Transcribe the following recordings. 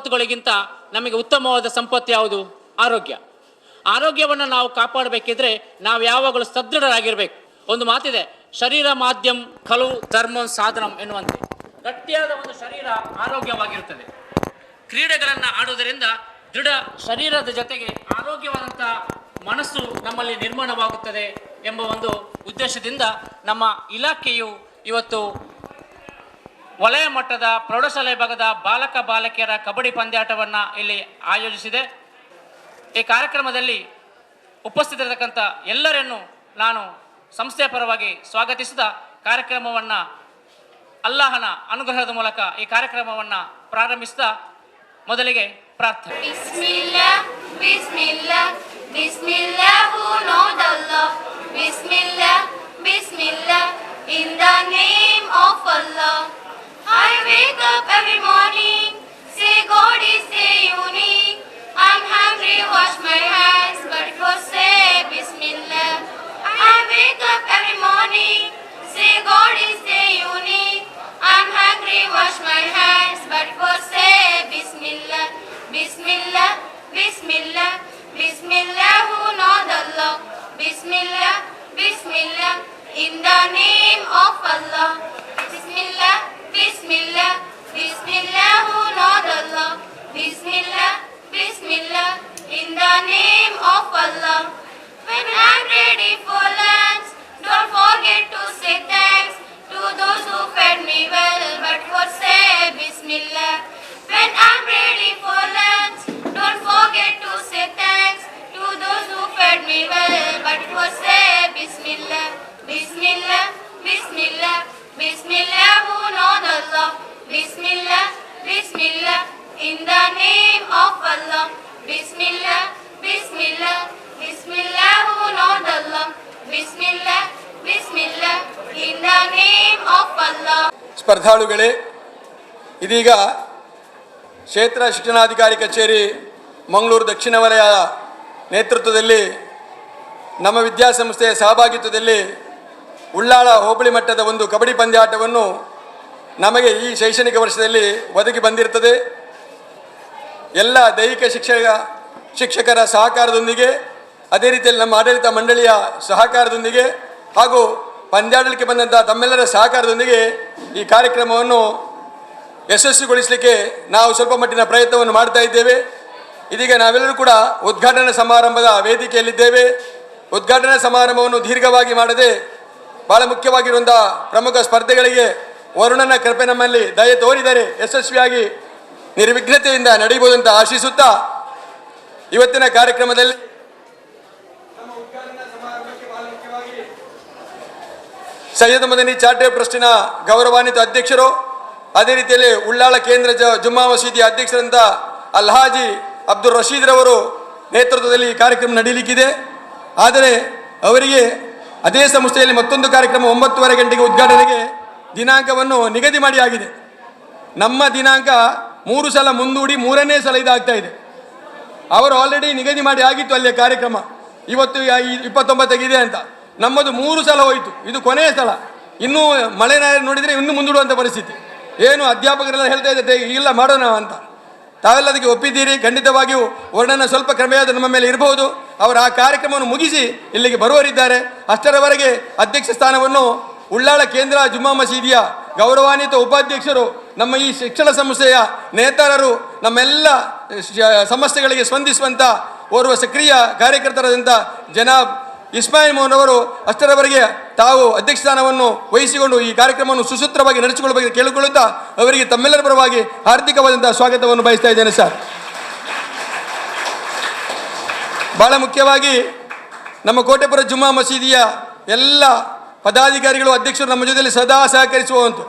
ಸಂಪತ್ತುಗಳಿಗಿಂತ ನಮಗೆ ಉತ್ತಮವಾದ ಸಂಪತ್ತು ಯಾವುದು? ಆರೋಗ್ಯ. ಆರೋಗ್ಯವನ್ನು ನಾವು ಕಾಪಾಡಬೇಕಿದ್ರೆ ನಾವು ಯಾವಾಗಲೂ ಸದೃಢರಾಗಿರಬೇಕು. ಒಂದು ಮಾತಿದೆ, ಶರೀರ ಮಾಧ್ಯಮ ಖಲು ಧರ್ಮ ಸಾಧನಂ ಎನ್ನುವಂತೆ. ಗಟ್ಟಿಯಾದ ಒಂದು ಶರೀರ ಆರೋಗ್ಯವಾಗಿರುತ್ತದೆ. ಕ್ರೀಡೆಗಳನ್ನು ಆಡುವುದರಿಂದ ದೃಢ ಶರೀರದ ಜೊತೆಗೆ ಆರೋಗ್ಯವಾದಂಥ ಮನಸ್ಸು ನಮ್ಮಲ್ಲಿ ನಿರ್ಮಾಣವಾಗುತ್ತದೆ ಎಂಬ ಒಂದು ಉದ್ದೇಶದಿಂದ ನಮ್ಮ ಇಲಾಖೆಯು ಇವತ್ತು ವಲಯ ಮಟ್ಟದ ಪ್ರೌಢಶಾಲೆ ಭಾಗದ ಬಾಲಕ ಬಾಲಕಿಯರ ಕಬಡ್ಡಿ ಪಂದ್ಯಾಟವನ್ನು ಇಲ್ಲಿ ಆಯೋಜಿಸಿದೆ. ಈ ಕಾರ್ಯಕ್ರಮದಲ್ಲಿ ಉಪಸ್ಥಿತರಿರತಕ್ಕಂಥ ಎಲ್ಲರನ್ನು ನಾನು ಸಂಸ್ಥೆಯ ಪರವಾಗಿ ಸ್ವಾಗತಿಸಿದ ಕಾರ್ಯಕ್ರಮವನ್ನು ಅಲ್ಲಾಹನ ಅನುಗ್ರಹದ ಮೂಲಕ ಈ ಕಾರ್ಯಕ್ರಮವನ್ನು ಪ್ರಾರಂಭಿಸಿದ ಮೊದಲಿಗೆ ಪ್ರಾರ್ಥನೆ. ಬಿಸ್ಮಿಲ್ಲಾ ಬಿಸ್ಮಿಲ್ಲಾ ಬಿಸ್ಮಿಲ್ಲಾ ಹೂ ನೋಡ್ ಅಲ್ಲಾಹ್. ಬಿಸ್ಮಿಲ್ಲಾ ಬಿಸ್ಮಿಲ್ಲಾ in the name of Allah. I wake up every morning, say God is the unique. I'm hungry, wash my hands, but first say Bismillah. I wake up every morning, say God is the unique. I'm hungry, wash my hands, but first say Bismillah. Bismillah, Bismillah, Bismillah, who knows Allah. Bismillah, Bismillah, in the name of Allah. Bismillah, Bismillah, Bismillah, who knows Allah. Bismillah, Bismillah, in the name of Allah. When I'm ready for lunch, don't forget to say thanks to those who fed me well, but first say Bismillah. When I'm ready for lunch, don't forget to say thanks to those who fed me well, but first say Bismillah. Bismillah, Bismillah, Bismillah, who knows Allah. Bismillah, Bismillah, in the name of Allah. Bismillah, Bismillah, Bismillah, who knows Allah. Bismillah, Bismillah, in the name of Allah. ಸ್ಪರ್ಧಾಳುಗಳೇ, ಇದೀಗ ಕ್ಷೇತ್ರ ಶಿಕ್ಷಣಾಧಿಕಾರಿ ಕಚೇರಿ ಮಂಗಳೂರು ದಕ್ಷಿಣ ವಲಯ ನೇತೃತ್ವದಲ್ಲಿ ನಮ್ಮ ವಿದ್ಯಾಸಂಸ್ಥೆಯ ಸಹಭಾಗಿತ್ವದಲ್ಲಿ ಉಳ್ಳಾಳ ಹೋಬಳಿ ಮಟ್ಟದ ಒಂದು ಕಬಡ್ಡಿ ಪಂದ್ಯಾಟವನ್ನು ನಮಗೆ ಈ ಶೈಕ್ಷಣಿಕ ವರ್ಷದಲ್ಲಿ ಒದಗಿ ಬಂದಿರುತ್ತದೆ. ಎಲ್ಲ ದೈಹಿಕ ಶಿಕ್ಷಕರ ಸಹಕಾರದೊಂದಿಗೆ, ಅದೇ ರೀತಿಯಲ್ಲಿ ನಮ್ಮ ಆಡಳಿತ ಮಂಡಳಿಯ ಸಹಕಾರದೊಂದಿಗೆ ಹಾಗೂ ಪಂದ್ಯಾಡಲಿಕ್ಕೆ ಬಂದಂಥ ತಮ್ಮೆಲ್ಲರ ಸಹಕಾರದೊಂದಿಗೆ ಈ ಕಾರ್ಯಕ್ರಮವನ್ನು ಯಶಸ್ವಿಗೊಳಿಸಲಿಕ್ಕೆ ನಾವು ಸ್ವಲ್ಪ ಮಟ್ಟಿನ ಪ್ರಯತ್ನವನ್ನು ಮಾಡ್ತಾ ಇದ್ದೇವೆ. ಇದೀಗ ನಾವೆಲ್ಲರೂ ಕೂಡ ಉದ್ಘಾಟನಾ ಸಮಾರಂಭದ ವೇದಿಕೆಯಲ್ಲಿದ್ದೇವೆ. ಉದ್ಘಾಟನಾ ಸಮಾರಂಭವನ್ನು ದೀರ್ಘವಾಗಿ ಮಾಡದೆ ಭಾಳ ಮುಖ್ಯವಾಗಿರುವಂಥ ಪ್ರಮುಖ ಸ್ಪರ್ಧೆಗಳಿಗೆ ವರುಣನ ಕೃಪೆ ನಮ್ಮಲ್ಲಿ ದಯೆ ತೋರಿದರೆ ಯಶಸ್ವಿಯಾಗಿ ನಿರ್ವಿಘ್ನತೆಯಿಂದ ನಡೆಯಬಹುದು ಅಂತ ಆಶಿಸುತ್ತಾ ಇವತ್ತಿನ ಕಾರ್ಯಕ್ರಮದಲ್ಲಿ ನಮ್ಮ ಉದ್ಘಾಟನಾ ಸಮಾರಂಭಕ್ಕೆ ಬಹಳ ಮುಖ್ಯವಾಗಿ ಸೈಯದ್ ಮದನಿ ಚಾರಿಟೇಬಲ್ ಟ್ರಸ್ಟಿನ ಗೌರವಾನ್ವಿತ ಅಧ್ಯಕ್ಷರು, ಅದೇ ರೀತಿಯಲ್ಲಿ ಉಳ್ಳಾಳ ಕೇಂದ್ರ ಜುಮ್ಮಾ ಮಸೀದಿಯ ಅಧ್ಯಕ್ಷರಂತ ಅಲ್ಹಾಜಿ ಅಬ್ದುಲ್ ರಶೀದ್ ರವರು ನೇತೃತ್ವದಲ್ಲಿ ಈ ಕಾರ್ಯಕ್ರಮ ನಡೆಯಲಿಕ್ಕಿದೆ. ಆದರೆ ಅವರಿಗೆ ಅದೇ ಸಂಸ್ಥೆಯಲ್ಲಿ ಮತ್ತೊಂದು ಕಾರ್ಯಕ್ರಮ 9:30 ಗಂಟೆಗೆ ಉದ್ಘಾಟನೆಗೆ ದಿನಾಂಕವನ್ನು ನಿಗದಿ ಮಾಡಿ ಆಗಿದೆ. ನಮ್ಮ ದಿನಾಂಕ 3 ಸಲ ಮುಂದೂಡಿ 3ನೇ ಸಲ ಇದಾಗ್ತಾ ಇದೆ. ಅವರು ಆಲ್ರೆಡಿ ನಿಗದಿ ಮಾಡಿ ಆಗಿತ್ತು ಅಲ್ಲಿಯ ಕಾರ್ಯಕ್ರಮ, ಇವತ್ತು 29 ಇದೆ ಅಂತ. ನಮ್ಮದು 3 ಸಲ ಹೋಯಿತು, ಇದು ಕೊನೆಯ ಸಲ. ಇನ್ನೂ ಮಳೆ ನೋಡಿದರೆ ಇನ್ನೂ ಮುಂದೂಡುವಂಥ ಪರಿಸ್ಥಿತಿ. ಏನು ಅಧ್ಯಾಪಕರೆಲ್ಲ ಹೇಳ್ತಾ ಇದ್ದಾರೆ ಇಲ್ಲ ಮಾಡೋಣ ಅಂತ. ತಾವೆಲ್ಲ ಅದಕ್ಕೆ ಒಪ್ಪಿದ್ದೀರಿ. ಖಂಡಿತವಾಗಿಯೂ ವರ್ಣನ ಸ್ವಲ್ಪ ಕ್ರಮೆಯಾದ ನಮ್ಮ ಮೇಲೆ ಇರಬಹುದು. ಅವರು ಆ ಕಾರ್ಯಕ್ರಮವನ್ನು ಮುಗಿಸಿ ಇಲ್ಲಿಗೆ ಬರುವರಿದ್ದಾರೆ. ಅಷ್ಟರವರೆಗೆ ಅಧ್ಯಕ್ಷ ಸ್ಥಾನವನ್ನು ಉಳ್ಳಾಳ ಕೇಂದ್ರ ಜುಮ್ಮಾ ಮಸೀದಿಯ ಗೌರವಾನ್ವಿತ ಉಪಾಧ್ಯಕ್ಷರು, ನಮ್ಮ ಈ ಶಿಕ್ಷಣ ಸಂಸ್ಥೆಯ ನೇತಾರರು, ನಮ್ಮೆಲ್ಲ ಸಮಸ್ಯೆಗಳಿಗೆ ಸ್ಪಂದಿಸುವಂಥ ಓರ್ವ ಸಕ್ರಿಯ ಕಾರ್ಯಕರ್ತರಾದಂಥ ಜನಾಬ್ ಇಸ್ಮಾಯಿಲ್ ಮೋಹನ್ ಅವರು ಅಷ್ಟರವರೆಗೆ ತಾವು ಅಧ್ಯಕ್ಷ ಸ್ಥಾನವನ್ನು ವಹಿಸಿಕೊಂಡು ಈ ಕಾರ್ಯಕ್ರಮವನ್ನು ಸುಸೂತ್ರವಾಗಿ ನಡೆಸಿಕೊಳ್ಳಬೇಕು ಕೇಳಿಕೊಳ್ಳುತ್ತಾ ಅವರಿಗೆ ತಮ್ಮೆಲ್ಲರ ಪರವಾಗಿ ಹಾರ್ದಿಕವಾದಂತಹ ಸ್ವಾಗತವನ್ನು ಬಯಸ್ತಾ ಇದ್ದೇನೆ ಸರ್. ಬಹಳ ಮುಖ್ಯವಾಗಿ ನಮ್ಮ ಕೋಟೆಪುರ ಜುಮ್ಮಾ ಮಸೀದಿಯ ಎಲ್ಲ ಪದಾಧಿಕಾರಿಗಳು, ಅಧ್ಯಕ್ಷರು ನಮ್ಮ ಜೊತೆಯಲ್ಲಿ ಸದಾ ಸಹಕರಿಸುವಂತು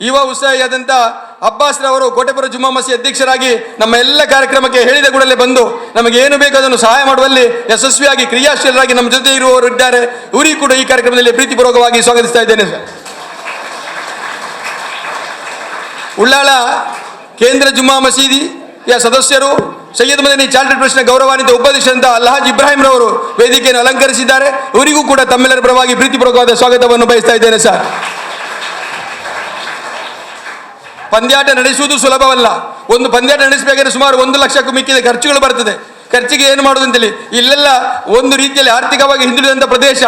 ಯುವ ಉತ್ಸಾಹಿಯಾದಂಥ ಅಬ್ಬಾಸ್ ರವರು ಕೋಟೆಪುರ ಜುಮ್ಮಾ ಮಸೀದಿ ಅಧ್ಯಕ್ಷರಾಗಿ ನಮ್ಮ ಎಲ್ಲ ಕಾರ್ಯಕ್ರಮಕ್ಕೆ ಹೇಳಿದ ಕೂಡಲೇ ಬಂದು ನಮಗೆ ಏನು ಬೇಕು ಅದನ್ನು ಸಹಾಯ ಮಾಡುವಲ್ಲಿ ಯಶಸ್ವಿಯಾಗಿ ಕ್ರಿಯಾಶೀಲರಾಗಿ ನಮ್ಮ ಜೊತೆ ಇರುವವರು ಇದ್ದಾರೆ. ಇವರಿಗೂ ಕೂಡ ಈ ಕಾರ್ಯಕ್ರಮದಲ್ಲಿ ಪ್ರೀತಿಪೂರ್ವಕವಾಗಿ ಸ್ವಾಗತಿಸ್ತಾ ಇದ್ದೇನೆ ಸರ್. ಉಳ್ಳಾಳ ಕೇಂದ್ರ ಜುಮ್ಮಾ ಮಸೀದಿಯ ಸದಸ್ಯರು, ಸೈಯದ್ ಮದನಿ ಚಾರಿಟೇಬಲ್ ಟ್ರಸ್ಟ್ನ ಗೌರವಾನ್ವಿತ ಉಪಾಧ್ಯಕ್ಷರಂತ ಅಲ್ಹಾಜ್ ಇಬ್ರಾಹಿಂ ರವರು ವೇದಿಕೆಯನ್ನು ಅಲಂಕರಿಸಿದ್ದಾರೆ. ಇವರಿಗೂ ಕೂಡ ತಮ್ಮೆಲ್ಲರ ಪರವಾಗಿ ಪ್ರೀತಿಪೂರ್ವಕವಾದ ಸ್ವಾಗತವನ್ನು ಬಯಸ್ತಾ ಇದ್ದೇನೆ ಸರ್. ಪಂದ್ಯಾಟ ನಡೆಸುವುದು ಸುಲಭವಲ್ಲ. ಒಂದು ಪಂದ್ಯಾಟ ನಡೆಸಬೇಕಾದ್ರೆ ಸುಮಾರು 1 ಲಕ್ಷಕ್ಕೂ ಮಿಕ್ಕಿದ ಖರ್ಚುಗಳು ಬರ್ತದೆ. ಖರ್ಚಿಗೆ ಏನು ಮಾಡೋದು ಅಂತೇಳಿ ಇಲ್ಲೆಲ್ಲ ಒಂದು ರೀತಿಯಲ್ಲಿ ಆರ್ಥಿಕವಾಗಿ ಹಿಂದುಳಿದಂಥ ಪ್ರದೇಶ,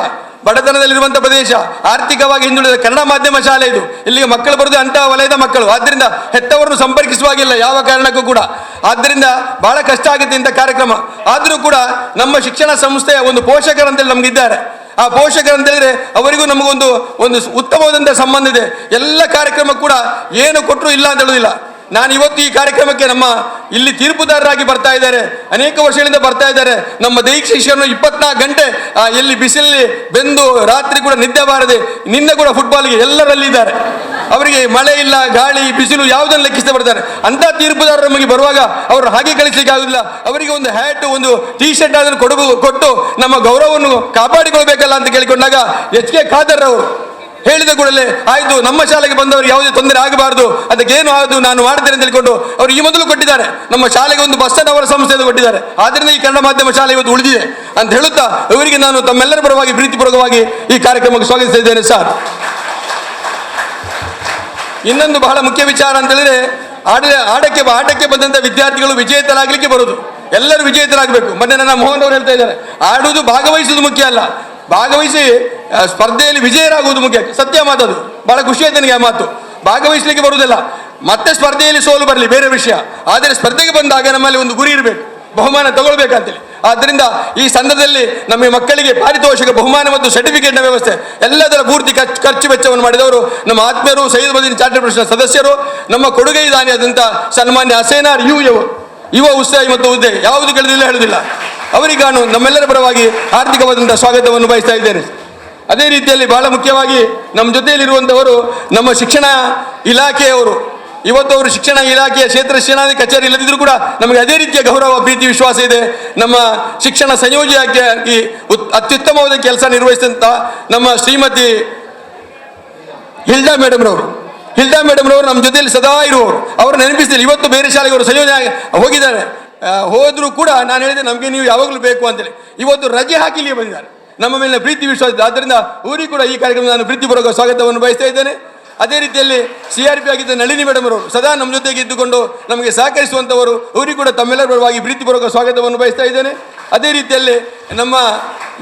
ಬಡತನದಲ್ಲಿರುವಂಥ ಪ್ರದೇಶ, ಆರ್ಥಿಕವಾಗಿ ಹಿಂದುಳಿದ ಕನ್ನಡ ಮಾಧ್ಯಮ ಶಾಲೆ ಇದು. ಇಲ್ಲಿಗೆ ಮಕ್ಕಳು ಬರೋದು ಅಂತಹ ವಲಯದ ಮಕ್ಕಳು. ಆದ್ದರಿಂದ ಹೆತ್ತವರನ್ನು ಸಂಪರ್ಕಿಸುವಾಗಿಲ್ಲ ಯಾವ ಕಾರಣಕ್ಕೂ ಕೂಡ. ಆದ್ದರಿಂದ ಬಹಳ ಕಷ್ಟ ಆಗುತ್ತೆ ಇಂಥ ಕಾರ್ಯಕ್ರಮ. ಆದರೂ ಕೂಡ ನಮ್ಮ ಶಿಕ್ಷಣ ಸಂಸ್ಥೆಯ ಒಂದು ಪೋಷಕರಂತೇಳಿ ನಮಗಿದ್ದಾರೆ. ಆ ಪೋಷಕರಂತೇಳಿದ್ರೆ ಅವರಿಗೂ ನಮಗೊಂದು ಉತ್ತಮವಾದಂಥ ಸಂಬಂಧ ಇದೆ. ಎಲ್ಲ ಕಾರ್ಯಕ್ರಮ ಕೂಡ ಏನು ಕೊಟ್ಟರು ಇಲ್ಲ ಅಂತ ಹೇಳೋದಿಲ್ಲ. ನಾನು ಇವತ್ತು ಈ ಕಾರ್ಯಕ್ರಮಕ್ಕೆ ನಮ್ಮ ಇಲ್ಲಿ ತೀರ್ಪುದಾರರಾಗಿ ಬರ್ತಾ ಇದ್ದಾರೆ, ಅನೇಕ ವರ್ಷಗಳಿಂದ ಬರ್ತಾ ಇದ್ದಾರೆ. ನಮ್ಮ ದೈಹಿಕ ಶಿಕ್ಷಕರು 24 ಗಂಟೆ ಎಲ್ಲಿ ಬಿಸಿಲಲ್ಲಿ ಬೆಂದು ರಾತ್ರಿ ಕೂಡ ನಿದ್ದೆ ಬಾರದೆ ನಿನ್ನೆ ಕೂಡ ಫುಟ್ಬಾಲ್ಗೆ ಎಲ್ಲರಲ್ಲಿದ್ದಾರೆ. ಅವರಿಗೆ ಮಳೆ ಇಲ್ಲ, ಗಾಳಿ, ಬಿಸಿಲು ಯಾವುದನ್ನು ಲೆಕ್ಕಿಸ್ತಾ ಬರ್ತಾರೆ. ಅಂಥ ತೀರ್ಪುದಾರರು ನಮಗೆ ಬರುವಾಗ ಅವರು ಹಾಗೆ ಕಳಿಸಲಿಕ್ಕೆ ಆಗುದಿಲ್ಲ. ಅವರಿಗೆ ಒಂದು ಹ್ಯಾಟ್, ಒಂದು ಟೀ ಶರ್ಟ್ ಅದನ್ನು ಕೊಟ್ಟು ನಮ್ಮ ಗೌರವವನ್ನು ಕಾಪಾಡಿಕೊಳ್ಬೇಕಲ್ಲ ಅಂತ ಕೇಳಿಕೊಂಡಾಗ ಎಚ್ ಕೆ ಖಾದರ್ ಅವರು ಹೇಳಿದ ಕೂಡಲೇ ಆಯ್ತು, ನಮ್ಮ ಶಾಲೆಗೆ ಬಂದವರಿಗೆ ಯಾವುದೇ ತೊಂದರೆ ಆಗಬಾರದು, ಅದಕ್ಕೇನು ಆಗುದು ನಾನು ಮಾಡ್ತೇನೆ ಅಂತ ಹೇಳಿಕೊಂಡು ಅವರು ಈ ಮೊದಲು ಕೊಟ್ಟಿದ್ದಾರೆ. ನಮ್ಮ ಶಾಲೆಗೆ ಒಂದು ಬಸ್ ಅವರ ಸಂಸ್ಥೆಯನ್ನು ಕೊಟ್ಟಿದ್ದಾರೆ. ಆದ್ದರಿಂದ ಈ ಕನ್ನಡ ಮಾಧ್ಯಮ ಶಾಲೆ ಇವತ್ತು ಉಳಿದಿದೆ ಅಂತ ಹೇಳುತ್ತಾ ಇವರಿಗೆ ನಾನು ತಮ್ಮೆಲ್ಲರ ಪರವಾಗಿ ಪ್ರೀತಿಪೂರ್ವಕವಾಗಿ ಈ ಕಾರ್ಯಕ್ರಮಕ್ಕೆ ಸ್ವಾಗತಿಸ್ತಾ ಇದ್ದೇನೆ ಸರ್. ಇನ್ನೊಂದು ಬಹಳ ಮುಖ್ಯ ವಿಚಾರ ಅಂತ ಹೇಳಿದ್ರೆ ಆಟಕ್ಕೆ ಬಂದಂಥ ವಿದ್ಯಾರ್ಥಿಗಳು ವಿಜೇತರಾಗಲಿಕ್ಕೆ ಬರುವುದು. ಎಲ್ಲರೂ ವಿಜೇತರಾಗಬೇಕು. ಮೊನ್ನೆ ನನ್ನ ಮೋಹನ್ ಅವರು ಹೇಳ್ತಾ ಇದ್ದಾರೆ, ಆಡುವುದು ಭಾಗವಹಿಸುವುದು ಮುಖ್ಯ ಅಲ್ಲ, ಭಾಗವಹಿಸಿ ಸ್ಪರ್ಧೆಯಲ್ಲಿ ವಿಜಯರಾಗುವುದು ಮುಖ್ಯ. ಸತ್ಯ ಮಾತದು, ಬಹಳ ಖುಷಿ ಆಯ್ತು ನನಗೆ ಆ ಮಾತು. ಭಾಗವಹಿಸಲಿಕ್ಕೆ ಬರುವುದಿಲ್ಲ, ಮತ್ತೆ ಸ್ಪರ್ಧೆಯಲ್ಲಿ ಸೋಲು ಬರಲಿ ಬೇರೆ ವಿಷಯ, ಆದರೆ ಸ್ಪರ್ಧೆಗೆ ಬಂದಾಗ ನಮ್ಮಲ್ಲಿ ಒಂದು ಗುರಿ ಇರಬೇಕು, ಬಹುಮಾನ ತಗೊಳ್ಬೇಕಂತೇಳಿ. ಆದ್ದರಿಂದ ಈ ಸಂದರ್ಭದಲ್ಲಿ ನಮ್ಮ ಮಕ್ಕಳಿಗೆ ಪಾರಿತೋಷಕ, ಬಹುಮಾನ ಮತ್ತು ಸರ್ಟಿಫಿಕೇಟ್ನ ವ್ಯವಸ್ಥೆ ಎಲ್ಲದರ ಪೂರ್ತಿ ಖರ್ಚು ವೆಚ್ಚವನ್ನು ಮಾಡಿದವರು ನಮ್ಮ ಆತ್ಮೀಯರು, ಸೈಯದ್ ಮದೀನ್ ಚಾರ್ಟರ್ಡ್ ಟ್ರಸ್ಟ್ನ ಸದಸ್ಯರು, ನಮ್ಮ ಕೊಡುಗೈ ದಾನಿಯಾದಂಥ ಸನ್ಮಾನ್ಯ ಹಸೇನಾರ್ ಯುವ ಉತ್ಸಾಹಿ ಮತ್ತು ಹುದ್ದೆ ಯಾವುದು ಕೇಳಿದಿಲ್ಲ ಹೇಳುವುದಿಲ್ಲ. ಅವರಿಗೆ ನಾನು ನಮ್ಮೆಲ್ಲರ ಪರವಾಗಿ ಆರ್ಥಿಕವಾದಂಥ ಸ್ವಾಗತವನ್ನು ಬಯಸ್ತಾ ಇದ್ದೇನೆ. ಅದೇ ರೀತಿಯಲ್ಲಿ ಬಹಳ ಮುಖ್ಯವಾಗಿ ನಮ್ಮ ಜೊತೆಯಲ್ಲಿರುವಂಥವರು ನಮ್ಮ ಶಿಕ್ಷಣ ಇಲಾಖೆಯವರು. ಇವತ್ತು ಅವರು ಶಿಕ್ಷಣ ಇಲಾಖೆಯ ಕ್ಷೇತ್ರ ಶಿಕ್ಷಣಾಧಿಕಾರಿ ಕಚೇರಿ ಇಲ್ಲದಿದ್ದರೂ ಕೂಡ ನಮಗೆ ಅದೇ ರೀತಿಯ ಗೌರವ, ಪ್ರೀತಿ, ವಿಶ್ವಾಸ ಇದೆ. ನಮ್ಮ ಶಿಕ್ಷಣ ಸಂಯೋಜನೆಯಾಗಿ ಅತ್ಯುತ್ತಮವಾದ ಕೆಲಸ ನಿರ್ವಹಿಸಿದಂಥ ನಮ್ಮ ಶ್ರೀಮತಿ ಹಿಲ್ಡಾ ಮೇಡಮ್ರವರು ನಮ್ಮ ಜೊತೆಯಲ್ಲಿ ಸದಾ ಇರುವವರು. ಅವರು ನೆನಪಿಸ್ತಿಲ್ಲ, ಇವತ್ತು ಬೇರೆ ಶಾಲೆಗೆ ಅವರು ಸಂಯೋಜನೆ ಹೋಗಿದ್ದಾರೆ. ಹೋದರೂ ಕೂಡ ನಾನು ಹೇಳಿದೆ ನಮಗೆ ನೀವು ಯಾವಾಗಲೂ ಬೇಕು ಅಂತೇಳಿ. ಇವತ್ತು ರಜೆ ಹಾಕಿ ಇಲ್ಲಿಗೆ ಬಂದಿದ್ದಾರೆ. ನಮ್ಮ ಮೇಲಿನ ಪ್ರೀತಿ ವಿಶ್ವಾಸ ಇದೆ. ಆದ್ದರಿಂದ ಅವರಿಗೆ ಕೂಡ ಈ ಕಾರ್ಯಕ್ರಮದ ನಾನು ಪ್ರೀತಿಪೂರ್ವಕ ಸ್ವಾಗತವನ್ನು ಬಯಸ್ತಾ ಇದ್ದೇನೆ. ಅದೇ ರೀತಿಯಲ್ಲಿ CRP ಆಗಿದ್ದ ನಳಿನಿ ಮೇಡಮ್ ಅವರು ಸದಾ ನಮ್ಮ ಜೊತೆಗೆ ಇದ್ದುಕೊಂಡು ನಮಗೆ ಸಹಕರಿಸುವಂಥವರು. ಅವರಿಗೆ ಕೂಡ ತಮ್ಮೆಲ್ಲರ ಪರವಾಗಿ ಪ್ರೀತಿಪೂರ್ವಕ ಸ್ವಾಗತವನ್ನು ಬಯಸ್ತಾ ಇದ್ದೇನೆ. ಅದೇ ರೀತಿಯಲ್ಲಿ ನಮ್ಮ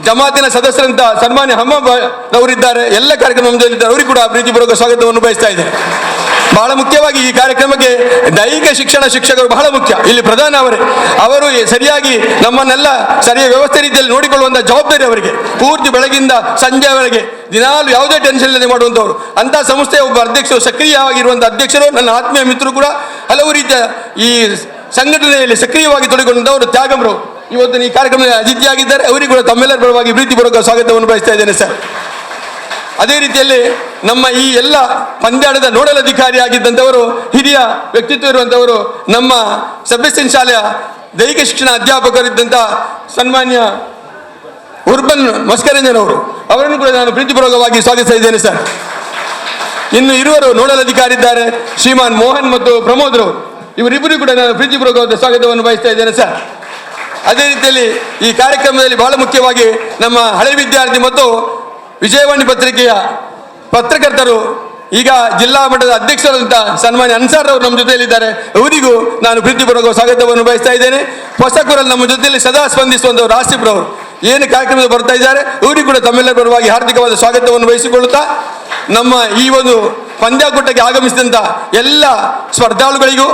ಜಮಾತಿನ ಸದಸ್ಯರಂತ ಸನ್ಮಾನ್ಯ ಹಮ್ಮನವರಿದ್ದಾರೆ, ಎಲ್ಲ ಕಾರ್ಯಕ್ರಮ ನಮ್ಮ ಜೊತೆಲಿದ್ದಾರೆ. ಅವರಿಗೆ ಕೂಡ ಪ್ರೀತಿಪೂರ್ವಕ ಸ್ವಾಗತವನ್ನು ಬಯಸ್ತಾ ಇದ್ದೇನೆ. ಬಹಳ ಮುಖ್ಯವಾಗಿ ಈ ಕಾರ್ಯಕ್ರಮಕ್ಕೆ ದೈಹಿಕ ಶಿಕ್ಷಣ ಶಿಕ್ಷಕರು ಬಹಳ ಮುಖ್ಯ. ಇಲ್ಲಿ ಪ್ರಧಾನ ಅವರು ಸರಿಯಾಗಿ ನಮ್ಮನ್ನೆಲ್ಲ ಸರಿಯಾದ ವ್ಯವಸ್ಥೆ ರೀತಿಯಲ್ಲಿ ನೋಡಿಕೊಳ್ಳುವಂಥ ಜವಾಬ್ದಾರಿ ಅವರಿಗೆ. ಪೂರ್ತಿ ಬೆಳಗಿಂದ ಸಂಜೆವರೆಗೆ ದಿನಾಲು ಯಾವುದೇ ಟೆನ್ಷನ್ ಇಲ್ಲದೆ ಮಾಡುವಂಥವ್ರು. ಅಂಥ ಸಂಸ್ಥೆಯ ಒಬ್ಬ ಅಧ್ಯಕ್ಷರು, ಸಕ್ರಿಯವಾಗಿರುವಂಥ ಅಧ್ಯಕ್ಷರು, ನನ್ನ ಆತ್ಮೀಯ ಮಿತ್ರರು ಕೂಡ ಹಲವು ರೀತಿಯ ಈ ಸಂಘಟನೆಯಲ್ಲಿ ಸಕ್ರಿಯವಾಗಿ ತೊಡಗಿಕೊಂಡವರು ತ್ಯಾಗಂರವರು ಇವತ್ತು ಈ ಕಾರ್ಯಕ್ರಮದಲ್ಲಿ ಅತಿಥಿಯಾಗಿದ್ದಾರೆ. ಅವರಿಗೆ ಕೂಡ ತಮ್ಮೆಲ್ಲರ ಪರವಾಗಿ ಪ್ರೀತಿಪೂರ್ವಕ ಸ್ವಾಗತವನ್ನು ಬಯಸ್ತಾ ಇದ್ದೇನೆ ಸರ್. ಅದೇ ರೀತಿಯಲ್ಲಿ ನಮ್ಮ ಈ ಎಲ್ಲ ಪಂದ್ಯಾಟದ ನೋಡಲ್ ಅಧಿಕಾರಿಯಾಗಿದ್ದಂಥವರು, ಹಿರಿಯ ವ್ಯಕ್ತಿತ್ವ ಇರುವಂಥವರು, ನಮ್ಮ ಸಬ್ಸ್ಟೆನ್ಸ್ ಶಾಲೆಯ ದೈಹಿಕ ಶಿಕ್ಷಣ ಅಧ್ಯಾಪಕರಿದ್ದಂಥ ಸನ್ಮಾನ್ಯ ಉರ್ಬನ್ ಮಸ್ಕರಂಜನ್ ಅವರು, ಅವರನ್ನು ಕೂಡ ನಾನು ಪ್ರೀತಿಪೂರ್ವಕವಾಗಿ ಸ್ವಾಗತಿಸ್ತಾ ಇದ್ದೇನೆ ಸರ್. ಇನ್ನು ಇರುವರು ನೋಡಲ್ ಅಧಿಕಾರಿ ಇದ್ದಾರೆ, ಶ್ರೀಮಾನ್ ಮೋಹನ್ ಮತ್ತು ಪ್ರಮೋದ್ ರವರು. ಇವರಿಬ್ಬರಿಗೂ ಕೂಡ ನಾನು ಪ್ರೀತಿಪೂರ್ವಕವಾದ ಸ್ವಾಗತವನ್ನು ಬಯಸ್ತಾ ಇದ್ದೇನೆ ಸರ್. ಅದೇ ರೀತಿಯಲ್ಲಿ ಈ ಕಾರ್ಯಕ್ರಮದಲ್ಲಿ ಬಹಳ ಮುಖ್ಯವಾಗಿ ನಮ್ಮ ಹಳೆ ವಿದ್ಯಾರ್ಥಿ ಮತ್ತು ವಿಜಯವಾಣಿ ಪತ್ರಿಕೆಯ ಪತ್ರಕರ್ತರು, ಈಗ ಜಿಲ್ಲಾ ಮಟ್ಟದ ಅಧ್ಯಕ್ಷರಾದಂಥ ಸನ್ಮಾನ್ಯ ಅನ್ಸಾರ್ ಅವರು ನಮ್ಮ ಜೊತೆಯಲ್ಲಿದ್ದಾರೆ. ಅವರಿಗೂ ನಾನು ಪ್ರೀತಿಪೂರ್ವಕ ಸ್ವಾಗತವನ್ನು ಬಯಸ್ತಾ ಇದ್ದೇನೆ. ಹೊಸಕೂರಲ್ಲಿ ನಮ್ಮ ಜೊತೆಯಲ್ಲಿ ಸದಾ ಸ್ಪಂದಿಸುವಂಥವರು ಆಸಿಫ್ರವರು ಏನು ಕಾರ್ಯಕ್ರಮದಲ್ಲಿ ಬರ್ತಾ ಇದ್ದಾರೆ. ಅವರಿಗೂ ಕೂಡ ತಮ್ಮೆಲ್ಲರ ಪರವಾಗಿ ಹಾರ್ದಿಕವಾದ ಸ್ವಾಗತವನ್ನು ಬಯಸಿಕೊಳ್ಳುತ್ತಾ, ನಮ್ಮ ಈ ಒಂದು ಪಂದ್ಯಾಕೂಟಕ್ಕೆ ಆಗಮಿಸಿದಂಥ ಎಲ್ಲ ಸ್ಪರ್ಧಾಳುಗಳಿಗೂ,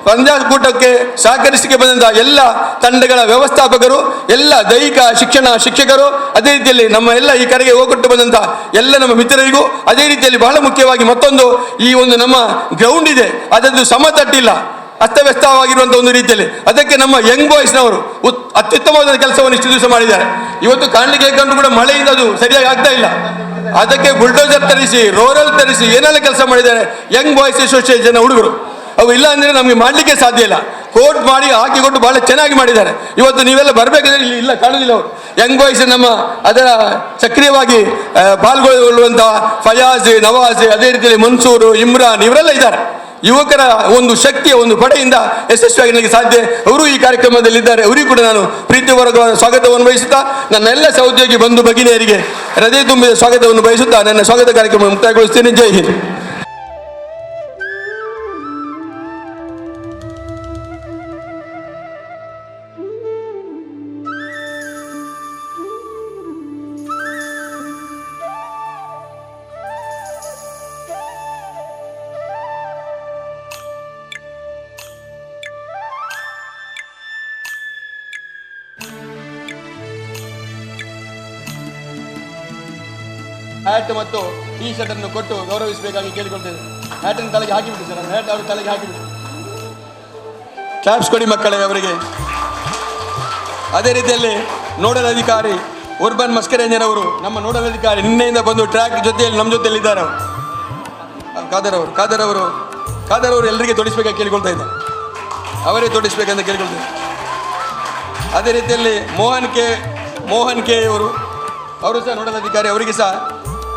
ಪಂದ್ಯಾಕೂಟಕ್ಕೆ ಸಹಕರಿಸಿಕೆ ಬಂದಂಥ ಎಲ್ಲ ತಂಡಗಳ ವ್ಯವಸ್ಥಾಪಕರು, ಎಲ್ಲ ದೈಹಿಕ ಶಿಕ್ಷಣ ಶಿಕ್ಷಕರು, ಅದೇ ರೀತಿಯಲ್ಲಿ ನಮ್ಮ ಎಲ್ಲ ಈ ಕರೆಗೆ ಹೋಗೊಟ್ಟು ಬಂದಂಥ ಎಲ್ಲ ನಮ್ಮ ಮಿತ್ರರಿಗೂ, ಅದೇ ರೀತಿಯಲ್ಲಿ ಬಹಳ ಮುಖ್ಯವಾಗಿ ಮತ್ತೊಂದು ಈ ಒಂದು ನಮ್ಮ ಗ್ರೌಂಡ್ ಇದೆ, ಅದನ್ನು ಸಮತಟ್ಟಿಲ್ಲ, ಅಸ್ತವ್ಯಸ್ತವಾಗಿರುವಂಥ ಒಂದು ರೀತಿಯಲ್ಲಿ ಅದಕ್ಕೆ ನಮ್ಮ ಯಂಗ್ ಬಾಯ್ಸ್ನವರು ಅತ್ಯುತ್ತಮವಾದ ಕೆಲಸವನ್ನು ಇಷ್ಟು ದಿವಸ ಮಾಡಿದ್ದಾರೆ. ಇವತ್ತು ಕಾಣಲಿಕ್ಕೆ ಕಂಡು ಕೂಡ ಮಳೆಯಿಂದ ಅದು ಸರಿಯಾಗಿ ಆಗ್ತಾ ಇಲ್ಲ. ಅದಕ್ಕೆ ಬುಲ್ಡೋಸರ್ ತರಿಸಿ, ರೋರಲ್ ತರಿಸಿ ಏನೆಲ್ಲ ಕೆಲಸ ಮಾಡಿದ್ದಾರೆ ಯಂಗ್ ಬಾಯ್ಸ್ ಅಸೋಸಿಯೇಷನ್ ಹುಡುಗರು. ಅವು ಇಲ್ಲ ಅಂದರೆ ನಮಗೆ ಮಾಡಲಿಕ್ಕೆ ಸಾಧ್ಯ ಇಲ್ಲ. ಕೋಟ್ ಮಾಡಿ ಹಾಕಿಕೊಟ್ಟು ಭಾಳ ಚೆನ್ನಾಗಿ ಮಾಡಿದ್ದಾರೆ. ಇವತ್ತು ನೀವೆಲ್ಲ ಬರಬೇಕಾದ್ರೆ ಇಲ್ಲಿ ಇಲ್ಲ, ಕಾಣುವುದಿಲ್ಲ ಅವರು. ಯಂಗ್ ಬಾಯ್ಸ್ ನಮ್ಮ ಅದರ ಸಕ್ರಿಯವಾಗಿ ಪಾಲ್ಗೊಳ್ಳುವಂಥ ಫಯಾಜ್, ನವಾಜ್, ಅದೇ ರೀತಿಯಲ್ಲಿ ಮನ್ಸೂರು, ಇಮ್ರಾನ್ ಇವರೆಲ್ಲ ಇದ್ದಾರೆ. ಯುವಕರ ಒಂದು ಶಕ್ತಿಯ ಒಂದು ಪಡೆಯಿಂದ ಯಶಸ್ವಿಯಾಗಿ ನನಗೆ ಸಾಧ್ಯ. ಅವರು ಈ ಕಾರ್ಯಕ್ರಮದಲ್ಲಿದ್ದಾರೆ. ಅವರಿಗೂ ಕೂಡ ನಾನು ಪ್ರೀತಿಪೂರ್ವಕವಾದ ಸ್ವಾಗತವನ್ನು ಬಯಸುತ್ತಾ, ನನ್ನ ಎಲ್ಲ ಸಹೋದ್ಯೋಗಿ ಬಂಧು ಭಗಿನಿಯರಿಗೆ ಹೃದಯ ತುಂಬಿದ ಸ್ವಾಗತವನ್ನು ಬಯಸುತ್ತಾ ನನ್ನ ಸ್ವಾಗತ ಕಾರ್ಯಕ್ರಮ ಮುಕ್ತಾಯಗೊಳಿಸ್ತೇನೆ. ಜೈ ಹಿಂದ್. ಹ್ಯಾಟ್ ಮತ್ತು ಟೀ ಶರ್ಟ್ ಅನ್ನು ಕೊಟ್ಟು ಗೌರವಿಸಬೇಕಾಗಿ ಕೇಳಿಕೊಳ್ತೇನೆ. ಹ್ಯಾಟನ್ನು ತಲೆಗೆ ಹಾಕಿಬಿಡಿ ಸರ್, ಹ್ಯಾಟ್ ಅವರು ತಲೆಗೆ ಹಾಕಿಬಿಡಿ. ಕ್ಲಾಪ್ಸ್ ಕೊಡಿ ಮಕ್ಕಳೇ ಅವರಿಗೆ. ಅದೇ ರೀತಿಯಲ್ಲಿ ನೋಡಲ್ ಅಧಿಕಾರಿ ಉರ್ಬನ್ ಮಸ್ಕರೇಂಜರವರು, ನಮ್ಮ ನೋಡಲ್ ಅಧಿಕಾರಿ ನಿನ್ನೆಯಿಂದ ಬಂದು ಟ್ರ್ಯಾಕ್ ಜೊತೆಯಲ್ಲಿ ನಮ್ಮ ಜೊತೆಯಲ್ಲಿ ಇದ್ದಾರೆ. ಖಾದರ್ ಅವರು ಎಲ್ಲರಿಗೆ ತೊಡಿಸ್ಬೇಕಾಗಿ ಕೇಳಿಕೊಳ್ತಾ ಇದ್ದಾರೆ, ಅವರೇ ತೊಡಿಸ್ಬೇಕಂತ ಕೇಳಿಕೊಳ್ತೇವೆ. ಅದೇ ರೀತಿಯಲ್ಲಿ ಮೋಹನ್ ಕೆ ಅವರು ಸಹ ನೋಡಲ್ ಅಧಿಕಾರಿ, ಅವರಿಗೆ ಸಹ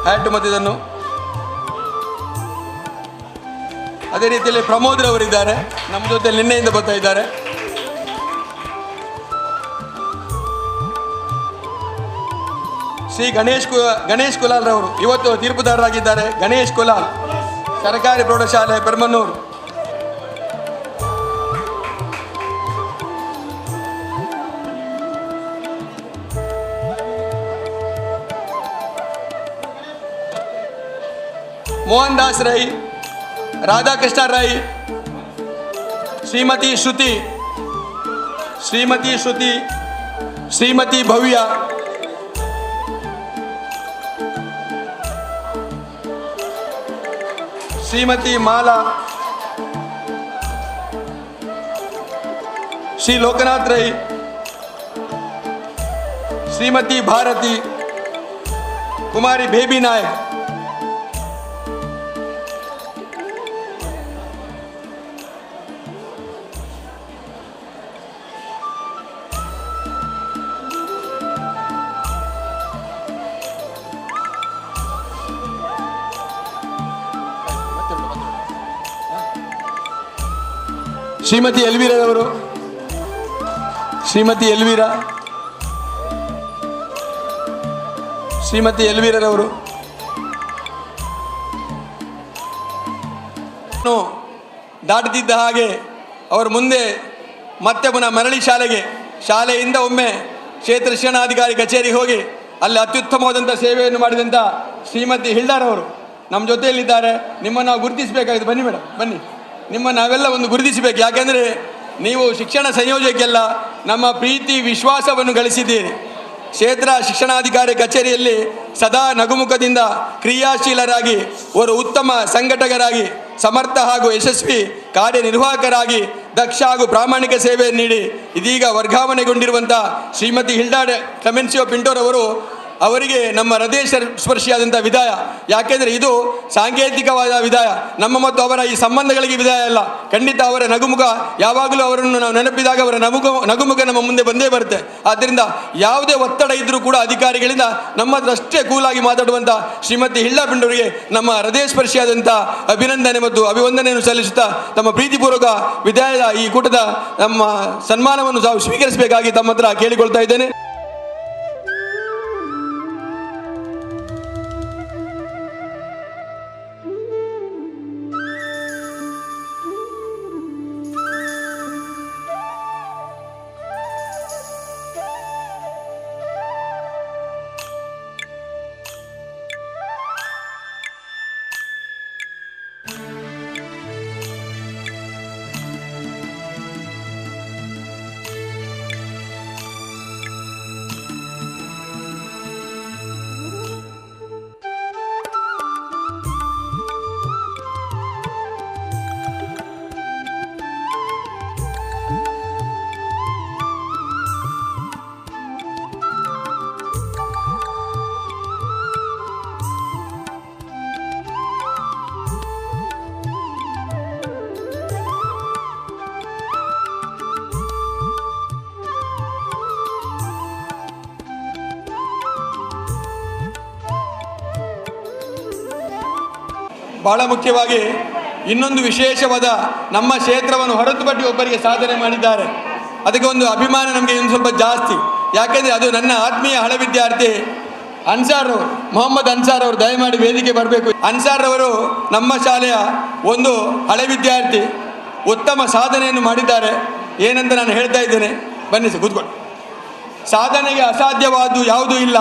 ಹ್ಯಾಟ್ ಮತ್ತು ಇದನ್ನು. ಅದೇ ರೀತಿಯಲ್ಲಿ ಪ್ರಮೋದ್ ರವರಿದ್ದಾರೆ, ನಮ್ಮ ಜೊತೆ ನಿನ್ನೆಯಿಂದ ಬರ್ತಾ ಇದ್ದಾರೆ. ಶ್ರೀ ಗಣೇಶ್ ಕುಲಾಲ್ ರವರು ಇವತ್ತು ತೀರ್ಪುದಾರರಾಗಿದ್ದಾರೆ. ಗಣೇಶ್ ಕುಲಾಲ್, ಸರ್ಕಾರಿ ಪ್ರೌಢಶಾಲೆ ಪೆರ್ಮನ್ನೂರು. ಮೋಹನ್ ದಾಸ್ ರೈ, ರಾಧಾಕೃಷ್ಣ ರೈ, ಶ್ರೀಮತಿ ಶ್ರುತಿ, ಶ್ರೀಮತಿ ಭವ್ಯ, ಶ್ರೀಮತಿ ಮಾಲಾ, ಶ್ರೀ ಲೋಕನಾಥ್ ರೈ, ಶ್ರೀಮತಿ ಭಾರತಿ, ಕುಮಾರಿ ಬೇಬಿ ನಾಯಕ್. ಶ್ರೀಮತಿ ಎಲ್ವೀರವರು, ಶ್ರೀಮತಿ ಎಲ್ವೀರವರು ದಾಟುತ್ತಿದ್ದ ಹಾಗೆ ಅವರು ಮುಂದೆ ಮತ್ತೆ ಪುನಃ ಮರಳಿ ಶಾಲೆಯಿಂದ ಒಮ್ಮೆ ಕ್ಷೇತ್ರ ಶಿಕ್ಷಣಾಧಿಕಾರಿ ಕಚೇರಿಗೆ ಹೋಗಿ ಅಲ್ಲಿ ಅತ್ಯುತ್ತಮವಾದಂಥ ಸೇವೆಯನ್ನು ಮಾಡಿದಂಥ ಶ್ರೀಮತಿ ಹಿಲ್ಡಾರ್ ಅವರು ನಮ್ಮ ಜೊತೆಯಲ್ಲಿದ್ದಾರೆ. ನಿಮ್ಮನ್ನು ನಾವು ಗುರುತಿಸಬೇಕಾಗಿದೆ. ಬನ್ನಿ ಮೇಡಮ್, ಬನ್ನಿ. ನಿಮ್ಮನ್ನು ನಾವೆಲ್ಲ ಒಂದು ಗುರುತಿಸಬೇಕು. ಯಾಕೆಂದರೆ ನೀವು ಶಿಕ್ಷಣ ಸಂಯೋಜನೆಗೆಲ್ಲ ನಮ್ಮ ಪ್ರೀತಿ ವಿಶ್ವಾಸವನ್ನು ಗಳಿಸಿದ್ದೀರಿ. ಕ್ಷೇತ್ರ ಶಿಕ್ಷಣಾಧಿಕಾರಿ ಕಚೇರಿಯಲ್ಲಿ ಸದಾ ನಗುಮುಖದಿಂದ ಕ್ರಿಯಾಶೀಲರಾಗಿ ಒಂದು ಉತ್ತಮ ಸಂಘಟಕರಾಗಿ, ಸಮರ್ಥ ಹಾಗೂ ಯಶಸ್ವಿ ಕಾರ್ಯನಿರ್ವಾಹಕರಾಗಿ, ದಕ್ಷ ಹಾಗೂ ಪ್ರಾಮಾಣಿಕ ಸೇವೆಯನ್ನು ನೀಡಿ ಇದೀಗ ವರ್ಗಾವಣೆಗೊಂಡಿರುವಂಥ ಶ್ರೀಮತಿ ಹಿಲ್ಡಾರ್ ಕ್ಲೆಮೆನ್ಸಿಯೋ ಪಿಂಟೋರವರು ಅವರಿಗೆ ನಮ್ಮ ಹೃದಯ ಸ್ಪರ್ಶಿಯಾದಂಥ ವಿದಾಯ. ಯಾಕೆಂದರೆ ಇದು ಸಾಂಕೇತಿಕವಾದ ವಿದಾಯ, ನಮ್ಮ ಮತ್ತು ಅವರ ಈ ಸಂಬಂಧಗಳಿಗೆ ವಿದಾಯ ಅಲ್ಲ. ಖಂಡಿತ ಅವರ ನಗುಮುಖ ಯಾವಾಗಲೂ ಅವರನ್ನು ನಾವು ನೆನಪಿದಾಗ ಅವರ ನಗುಮುಖ ನಮ್ಮ ಮುಂದೆ ಬಂದೇ ಬರುತ್ತೆ. ಆದ್ದರಿಂದ ಯಾವುದೇ ಒತ್ತಡ ಇದ್ದರೂ ಕೂಡ ಅಧಿಕಾರಿಗಳಿಂದ ನಮ್ಮ ಹತ್ರ ಅಷ್ಟೇ ಕೂಲಾಗಿ ಮಾತಾಡುವಂಥ ಶ್ರೀಮತಿ ಹಿಲ್ಡಾರ್ ಪಿಂಟೋರಿಗೆ ನಮ್ಮ ಹೃದಯ ಸ್ಪರ್ಶಿಯಾದಂಥ ಅಭಿನಂದನೆ ಮತ್ತು ಅಭಿವಂದನೆಯನ್ನು ಸಲ್ಲಿಸುತ್ತಾ ತಮ್ಮ ಪ್ರೀತಿಪೂರ್ವಕ ವಿದಾಯದ ಈ ಕೂಟದ ನಮ್ಮ ಸನ್ಮಾನವನ್ನು ತಾವು ಸ್ವೀಕರಿಸಬೇಕಾಗಿ ತಮ್ಮ ಹತ್ರ ಕೇಳಿಕೊಳ್ತಾ ಇದ್ದೇನೆ. ಬಹಳ ಮುಖ್ಯವಾಗಿ ಇನ್ನೊಂದು ವಿಶೇಷವಾದ ನಮ್ಮ ಕ್ಷೇತ್ರವನ್ನು ಹೊರತುಪಡಿಸಿ ಒಬ್ಬರಿಗೆ ಸಾಧನೆ ಮಾಡಿದ್ದಾರೆ. ಅದಕ್ಕೆ ಒಂದು ಅಭಿಮಾನ ನಮಗೆ ಇನ್ನು ಸ್ವಲ್ಪ ಜಾಸ್ತಿ. ಯಾಕೆಂದರೆ ಅದು ನನ್ನ ಆತ್ಮೀಯ ಹಳೆ ವಿದ್ಯಾರ್ಥಿ ಅನ್ಸಾರ್ ಮೊಹಮ್ಮದ್ ಅನ್ಸಾರ್ ಅವರು. ದಯಮಾಡಿ ವೇದಿಕೆ ಬರಬೇಕು. ಅನ್ಸಾರ್ ಅವರು ನಮ್ಮ ಶಾಲೆಯ ಒಂದು ಹಳೆ ವಿದ್ಯಾರ್ಥಿ, ಉತ್ತಮ ಸಾಧನೆಯನ್ನು ಮಾಡಿದ್ದಾರೆ. ಏನಂತ ನಾನು ಹೇಳ್ತಾ ಇದ್ದೇನೆ, ಬನ್ನಿ ಸರ್ ಕೂತ್ಕೊಂಡು. ಸಾಧನೆಗೆ ಅಸಾಧ್ಯವಾದ್ದು ಯಾವುದೂ ಇಲ್ಲ,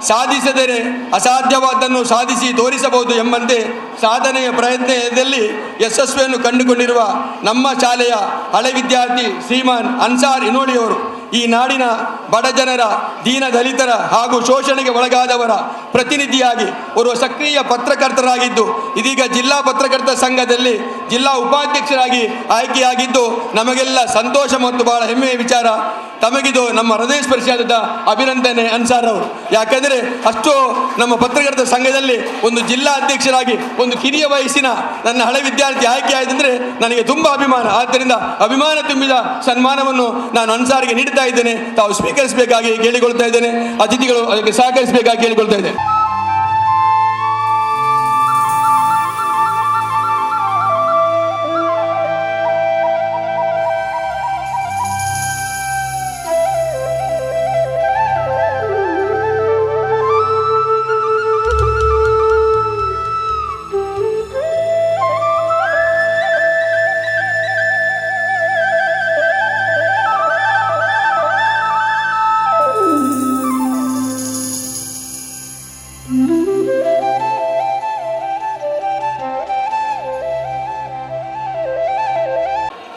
ಸಾಧಿಸದರೆ ಅಸಾಧ್ಯವಾದನ್ನು ಸಾಧಿಸಿ ತೋರಿಸಬಹುದು ಎಂಬಂತೆ ಸಾಧನೆಯ ಪ್ರಯತ್ನದಲ್ಲಿ ಯಶಸ್ವಿಯನ್ನು ಕಂಡುಕೊಂಡಿರುವ ನಮ್ಮ ಶಾಲೆಯ ಹಳೆ ವಿದ್ಯಾರ್ಥಿ ಶ್ರೀಮಾನ್ ಅನ್ಸಾರ್ ಇನೋಳಿಯವರು ಈ ನಾಡಿನ ಬಡ ಜನರ, ದೀನ ದಲಿತರ ಹಾಗೂ ಶೋಷಣೆಗೆ ಒಳಗಾದವರ ಪ್ರತಿನಿಧಿಯಾಗಿ ಓರ್ವ ಸಕ್ರಿಯ ಪತ್ರಕರ್ತರಾಗಿದ್ದು ಇದೀಗ ಜಿಲ್ಲಾ ಪತ್ರಕರ್ತರ ಸಂಘದಲ್ಲಿ ಜಿಲ್ಲಾ ಉಪಾಧ್ಯಕ್ಷರಾಗಿ ಆಯ್ಕೆಯಾಗಿದ್ದು ನಮಗೆಲ್ಲ ಸಂತೋಷ ಮತ್ತು ಬಹಳ ಹೆಮ್ಮೆಯ ವಿಚಾರ. ತಮಗಿದು ನಮ್ಮ ಹೃದಯ ಸ್ಪರ್ಶಿಯಾದ ಅಭಿನಂದನೆ ಅನ್ಸಾರ್ ಅವರು. ಯಾಕಂದರೆ ಅಷ್ಟು ನಮ್ಮ ಪತ್ರಕರ್ತರ ಸಂಘದಲ್ಲಿ ಒಂದು ಜಿಲ್ಲಾ ಅಧ್ಯಕ್ಷರಾಗಿ ಒಂದು ಕಿರಿಯ ವಯಸ್ಸಿನ ನನ್ನ ಹಳೆ ವಿದ್ಯಾರ್ಥಿ ಆಯ್ಕೆಯಾಯಿತೆಂದರೆ ನನಗೆ ತುಂಬ ಅಭಿಮಾನ. ಆದ್ದರಿಂದ ಅಭಿಮಾನ ತುಂಬಿದ ಸನ್ಮಾನವನ್ನು ನಾನು ಅನ್ಸಾರ್ಗೆ ನೀಡ್ತಾ ಇದ್ದೇನೆ. ತಾವು ಸ್ವೀಕರಿಸಬೇಕಾಗಿ ಕೇಳಿಕೊಳ್ತಾ ಇದ್ದೇನೆ. ಅತಿಥಿಗಳು ಅದಕ್ಕೆ ಸಹಕರಿಸಬೇಕಾಗಿ ಕೇಳಿಕೊಳ್ತಾ ಇದ್ದೇನೆ.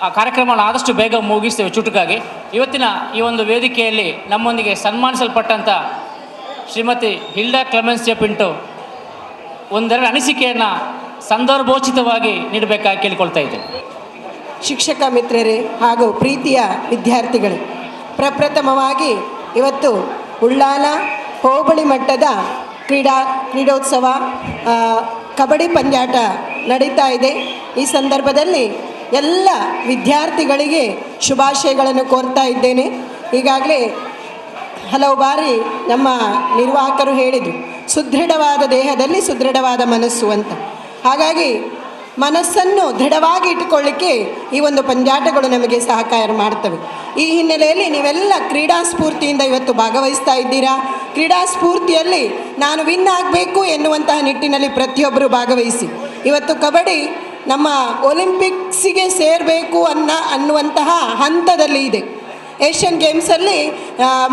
ಆ ಕಾರ್ಯಕ್ರಮವನ್ನು ಆದಷ್ಟು ಬೇಗ ಮುಗಿಸ್ತೇವೆ ಚುಟುಕಾಗಿ. ಇವತ್ತಿನ ಈ ಒಂದು ವೇದಿಕೆಯಲ್ಲಿ ನಮ್ಮೊಂದಿಗೆ ಸನ್ಮಾನಿಸಲ್ಪಟ್ಟಂಥ Shrimati Hilda Clemens J Pinto ಒಂದೆರಡು ಅನಿಸಿಕೆಯನ್ನು ಸಂದರ್ಭೋಚಿತವಾಗಿ ನೀಡಬೇಕಾಗಿ ಕೇಳಿಕೊಳ್ತಾ ಇದ್ದೇನೆ. ಶಿಕ್ಷಕ ಮಿತ್ರರೇ ಹಾಗೂ ಪ್ರೀತಿಯ ವಿದ್ಯಾರ್ಥಿಗಳೇ, ಪ್ರಪ್ರಥಮವಾಗಿ ಇವತ್ತು ಉಳ್ಳಾಲ ಹೋಬಳಿ ಮಟ್ಟದ ಕ್ರೀಡೋತ್ಸವ ಕಬಡ್ಡಿ ಪಂದ್ಯಾಟ ನಡೀತಾ ಇದೆ. ಈ ಸಂದರ್ಭದಲ್ಲಿ ಎಲ್ಲ ವಿದ್ಯಾರ್ಥಿಗಳಿಗೆ ಶುಭಾಶಯಗಳನ್ನು ಕೋರ್ತಾ ಇದ್ದೇನೆ. ಈಗಾಗಲೇ ಹಲವು ಬಾರಿ ನಮ್ಮ ನಿರ್ವಾಹಕರು ಹೇಳಿದರು, ಸುದೃಢವಾದ ದೇಹದಲ್ಲಿ ಸುದೃಢವಾದ ಮನಸ್ಸು ಅಂತ. ಹಾಗಾಗಿ ಮನಸ್ಸನ್ನು ದೃಢವಾಗಿ ಇಟ್ಟುಕೊಳ್ಳಿಕ್ಕೆ ಈ ಒಂದು ಪಂದ್ಯಾಟಗಳು ನಮಗೆ ಸಹಕಾರ ಮಾಡ್ತವೆ. ಈ ಹಿನ್ನೆಲೆಯಲ್ಲಿ ನೀವೆಲ್ಲ ಕ್ರೀಡಾ ಸ್ಫೂರ್ತಿಯಿಂದ ಇವತ್ತು ಭಾಗವಹಿಸ್ತಾ ಇದ್ದೀರಾ. ಕ್ರೀಡಾ ಸ್ಫೂರ್ತಿಯಲ್ಲಿ ನಾನು ವಿನ್ ಆಗಬೇಕು ಎನ್ನುವಂತಹ ನಿಟ್ಟಿನಲ್ಲಿ ಪ್ರತಿಯೊಬ್ಬರು ಭಾಗವಹಿಸಿ. ಇವತ್ತು ಕಬಡ್ಡಿ ನಮ್ಮ ಒಲಿಂಪಿಕ್ಸಿಗೆ ಸೇರಬೇಕು ಅನ್ನುವಂತಹ ಹಂತದಲ್ಲಿ ಇದೆ. ಏಷ್ಯನ್ ಗೇಮ್ಸಲ್ಲಿ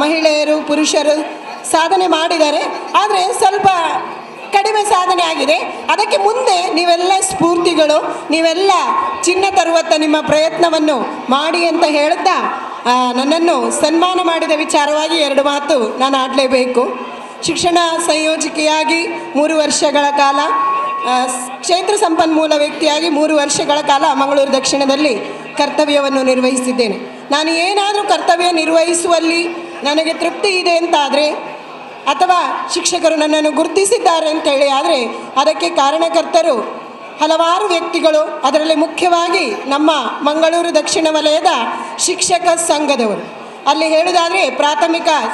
ಮಹಿಳೆಯರು ಪುರುಷರು ಸಾಧನೆ ಮಾಡಿದ್ದಾರೆ, ಆದರೆ ಸ್ವಲ್ಪ ಕಡಿಮೆ ಸಾಧನೆ ಆಗಿದೆ. ಅದಕ್ಕೆ ಮುಂದೆ ನೀವೆಲ್ಲ ಸ್ಫೂರ್ತಿಗಳು, ನೀವೆಲ್ಲ ಚಿನ್ನ ತರುವತ್ತ ನಿಮ್ಮ ಪ್ರಯತ್ನವನ್ನು ಮಾಡಿ ಅಂತ ಹೇಳ್ತಾ ನನ್ನನ್ನು ಸನ್ಮಾನ ಮಾಡಿದ ವಿಚಾರವಾಗಿ ಎರಡು ಮಾತು ನಾನು ಆಡಲೇಬೇಕು. ಶಿಕ್ಷಣ ಸಂಯೋಜಕಿಯಾಗಿ 3 ವರ್ಷಗಳ ಕಾಲ, ಕ್ಷೇತ್ರ ಸಂಪನ್ಮೂಲ ವ್ಯಕ್ತಿಯಾಗಿ 3 ವರ್ಷಗಳ ಕಾಲ ಮಂಗಳೂರು ದಕ್ಷಿಣದಲ್ಲಿ ಕರ್ತವ್ಯವನ್ನು ನಿರ್ವಹಿಸಿದ್ದೇನೆ. ನಾನು ಏನಾದರೂ ಕರ್ತವ್ಯ ನಿರ್ವಹಿಸುವಲ್ಲಿ ನನಗೆ ತೃಪ್ತಿ ಇದೆ ಅಂತಾದರೆ, ಅಥವಾ ಶಿಕ್ಷಕರು ನನ್ನನ್ನು ಗುರುತಿಸಿದ್ದಾರೆ ಅಂತೇಳಿ ಆದರೆ ಅದಕ್ಕೆ ಕಾರಣಕರ್ತರು ಹಲವಾರು ವ್ಯಕ್ತಿಗಳು. ಅದರಲ್ಲಿ ಮುಖ್ಯವಾಗಿ ನಮ್ಮ ಮಂಗಳೂರು ದಕ್ಷಿಣ ವಲಯದ ಶಿಕ್ಷಕ ಸಂಘದವರು. ಅಲ್ಲಿ ಹೇಳುವುದಾದರೆ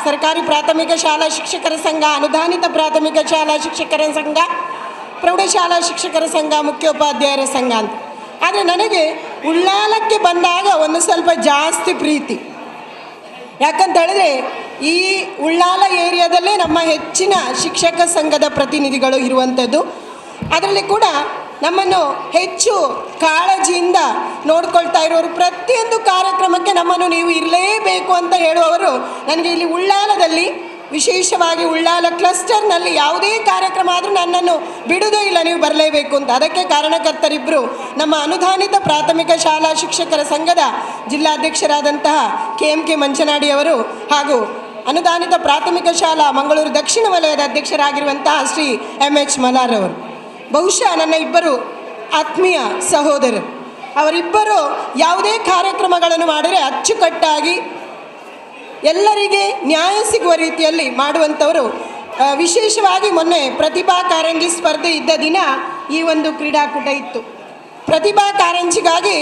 ಸರ್ಕಾರಿ ಪ್ರಾಥಮಿಕ ಶಾಲಾ ಶಿಕ್ಷಕರ ಸಂಘ, ಅನುದಾನಿತ ಪ್ರಾಥಮಿಕ ಶಾಲಾ ಶಿಕ್ಷಕರ ಸಂಘ, ಪ್ರೌಢಶಾಲಾ ಶಿಕ್ಷಕರ ಸಂಘ, ಮುಖ್ಯೋಪಾಧ್ಯಾಯರ ಸಂಘ ಅಂತ. ಆದರೆ ನನಗೆ ಉಳ್ಳಾಲಕ್ಕೆ ಬಂದಾಗ ಒಂದು ಸ್ವಲ್ಪ ಜಾಸ್ತಿ ಪ್ರೀತಿ. ಯಾಕಂತ ಹೇಳಿದ್ರೆ ಈ ಉಳ್ಳಾಲ ಏರಿಯಾದಲ್ಲೇ ನಮ್ಮ ಹೆಚ್ಚಿನ ಶಿಕ್ಷಕ ಸಂಘದ ಪ್ರತಿನಿಧಿಗಳು ಇರುವಂಥದ್ದು. ಅದರಲ್ಲಿ ಕೂಡ ನಮ್ಮನ್ನು ಹೆಚ್ಚು ಕಾಳಜಿಯಿಂದ ನೋಡ್ಕೊಳ್ತಾ ಇರೋರು, ಪ್ರತಿಯೊಂದು ಕಾರ್ಯಕ್ರಮಕ್ಕೆ ನಮ್ಮನ್ನು ನೀವು ಇರಲೇಬೇಕು ಅಂತ ಹೇಳುವವರು ನನಗೆ ಇಲ್ಲಿ ಉಳ್ಳಾಲದಲ್ಲಿ, ವಿಶೇಷವಾಗಿ ಉಳ್ಳಾಲ ಕ್ಲಸ್ಟರ್ನಲ್ಲಿ ಯಾವುದೇ ಕಾರ್ಯಕ್ರಮ ಆದರೂ ನನ್ನನ್ನು ಬಿಡುವುದೇ ಇಲ್ಲ, ನೀವು ಬರಲೇಬೇಕು ಅಂತ. ಅದಕ್ಕೆ ಕಾರಣಕರ್ತರಿಬ್ಬರು ನಮ್ಮ ಅನುದಾನಿತ ಪ್ರಾಥಮಿಕ ಶಾಲಾ ಶಿಕ್ಷಕರ ಸಂಘದ ಜಿಲ್ಲಾಧ್ಯಕ್ಷರಾದಂತಹ KMK ಮಂಚನಾಡಿಯವರು ಹಾಗೂ ಅನುದಾನಿತ ಪ್ರಾಥಮಿಕ ಶಾಲಾ ಮಂಗಳೂರು ದಕ್ಷಿಣ ವಲಯದ ಅಧ್ಯಕ್ಷರಾಗಿರುವಂತಹ ಶ್ರೀ MH ಮಲಾರ್ ಅವರು. ಬಹುಶಃ ನನ್ನ ಇಬ್ಬರು ಆತ್ಮೀಯ ಸಹೋದರರು. ಅವರಿಬ್ಬರು ಯಾವುದೇ ಕಾರ್ಯಕ್ರಮಗಳನ್ನು ಮಾಡಿದರೆ ಅಚ್ಚುಕಟ್ಟಾಗಿ ಎಲ್ಲರಿಗೆ ನ್ಯಾಯ ಸಿಗುವ ರೀತಿಯಲ್ಲಿ ಮಾಡುವಂಥವರು. ವಿಶೇಷವಾಗಿ ಮೊನ್ನೆ ಪ್ರತಿಭಾ ಕಾರಂಜಿ ಸ್ಪರ್ಧೆ ಇದ್ದ ದಿನ ಈ ಒಂದು ಕ್ರೀಡಾಕೂಟ ಇತ್ತು. ಪ್ರತಿಭಾ ಕಾರಂಜಿಗಾಗಿ